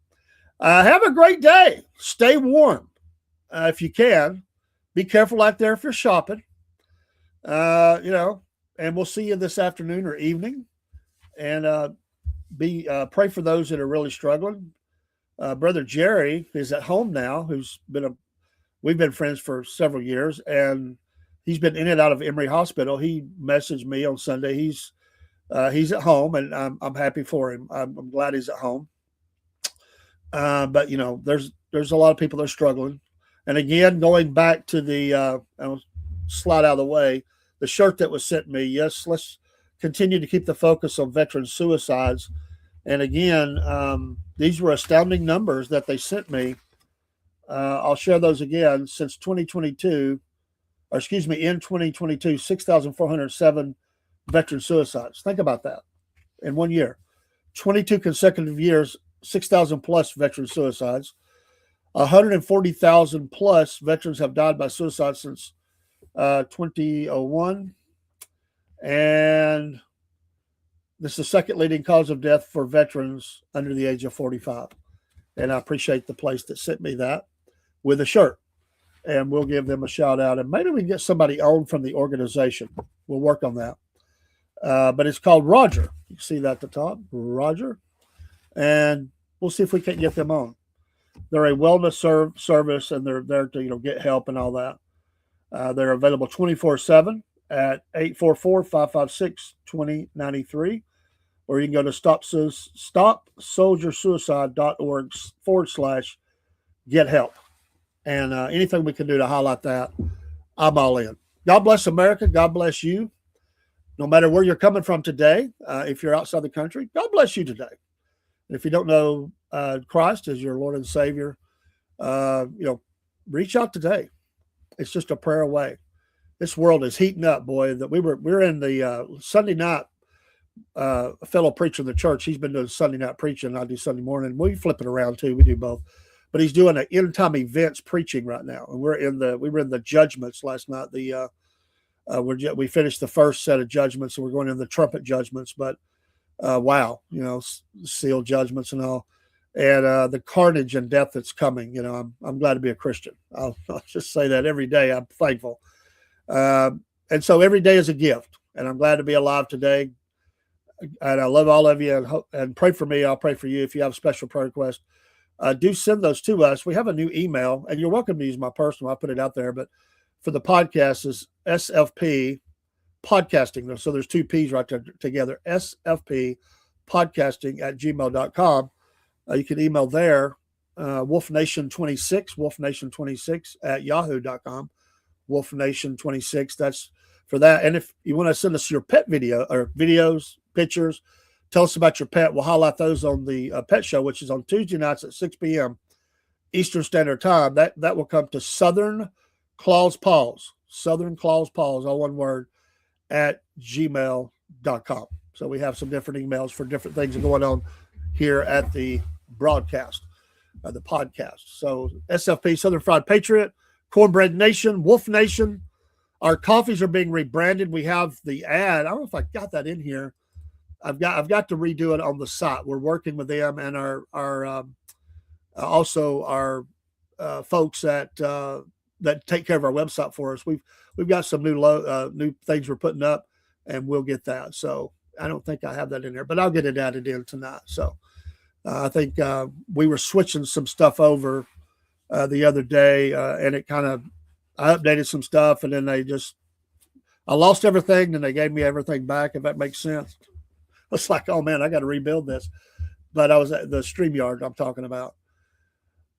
Have a great day. Stay warm if you can. Be careful out there if you're shopping. And we'll see you this afternoon or evening. And pray for those that are really struggling. Brother Jerry is at home now, we've been friends for several years, and he's been in and out of Emory Hospital. He messaged me on Sunday. He's at home, and I'm happy for him. I'm glad he's at home. But there's a lot of people that are struggling. And again, going back to I'll slide out of the way, the shirt that was sent me. Yes, let's continue to keep the focus on veteran suicides. And again, these were astounding numbers that they sent me. I'll share those again. Since 2022, in 2022, 6,407 veteran suicides. Think about that in 1 year. 22 consecutive years, 6,000 plus veteran suicides. 140,000 plus veterans have died by suicide since 2001. And this is the second leading cause of death for veterans under the age of 45. And I appreciate the place that sent me that with a shirt. And we'll give them a shout out. And maybe we can get somebody on from the organization. We'll work on that. But it's called Roger. You see that at the top, Roger. And we'll see if we can get them on. They're a wellness service, and they're there to get help and all that. They're available 24/7 at 844-556-2093, or you can go to stopsoldiersuicide.org/get help. And anything we can do to highlight that, I'm all in. God bless America. God bless you. No matter where you're coming from today, if you're outside the country, God bless you today. And if you don't know Christ as your Lord and Savior, reach out today. It's just a prayer away. This world is heating up, boy. That we're in the Sunday night. A fellow preacher in the church, he's been doing Sunday night preaching. I do Sunday morning. We flip it around too. We do both. But he's doing an end time events preaching right now, and we were in the judgments last night. We finished the first set of judgments, and we're going in the trumpet judgments. But wow, sealed judgments and all, and the carnage and death that's coming. I'm glad to be a Christian. I'll just say that every day. I'm thankful, and so every day is a gift, and I'm glad to be alive today. And I love all of you, and pray for me. I'll pray for you if you have a special prayer request. Do send those to us. We have a new email, and you're welcome to use my personal. I'll put it out there, but for the podcast is SFP podcasting. So there's two P's right there together. SFP podcasting at gmail.com. You can email there. wolfnation26 at yahoo.com. wolfnation26. That's for that. And if you want to send us your pet video or videos, pictures, tell us about your pet. We'll highlight those on the pet show, which is on Tuesday nights at 6 p.m. Eastern Standard Time. That will come to Southern Claws Paws, all one word, at gmail.com. So we have some different emails for different things going on here at the broadcast, the podcast. So SFP, Southern Fried Patriot, Cornbread Nation, Wolf Nation. Our coffees are being rebranded. We have the ad. I don't know if I got that in here. I've got to redo it on the site. We're working with them and our also our folks that take care of our website for us. We've got some new things we're putting up, and we'll get that. So I don't think I have that in there, but I'll get it added in tonight. So I think we were switching some stuff over the other day, and it kind of I updated some stuff, and then I lost everything, and they gave me everything back. If that makes sense. It's like, oh man, I got to rebuild this. But I was at the StreamYard I'm talking about.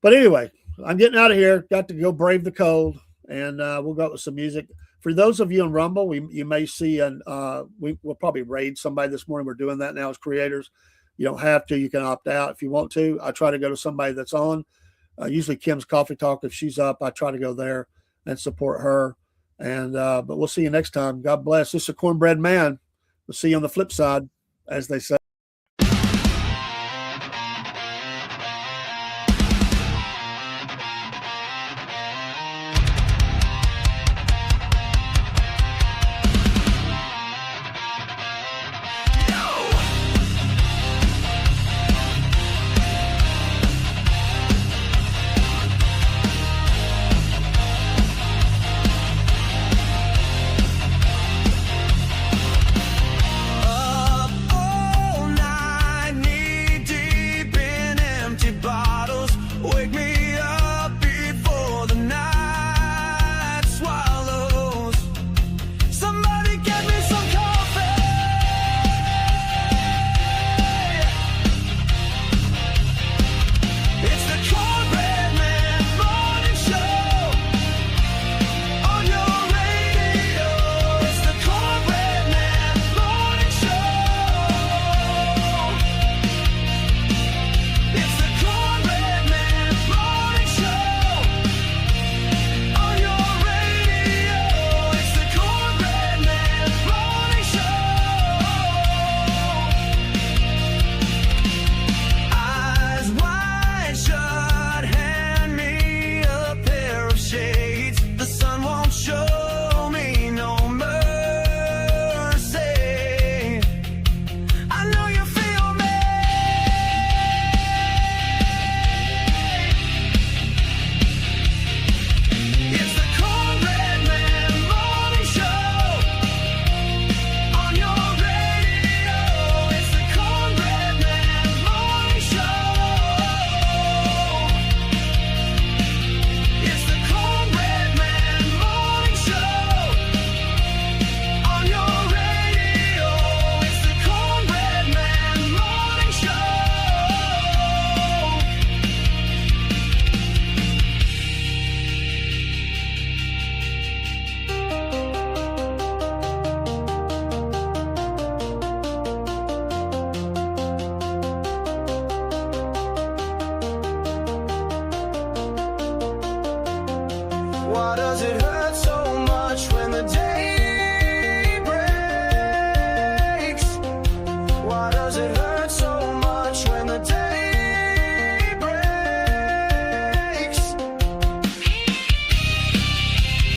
But anyway, I'm getting out of here. Got to go brave the cold, and we'll go with some music. For those of you in Rumble, you may see, we'll probably raid somebody this morning. We're doing that now as creators. You don't have to. You can opt out if you want to. I try to go to somebody that's on. Usually Kim's Coffee Talk. If she's up, I try to go there and support her. And but we'll see you next time. God bless. This is a Cornbread Man. We'll see you on the flip side, as they say.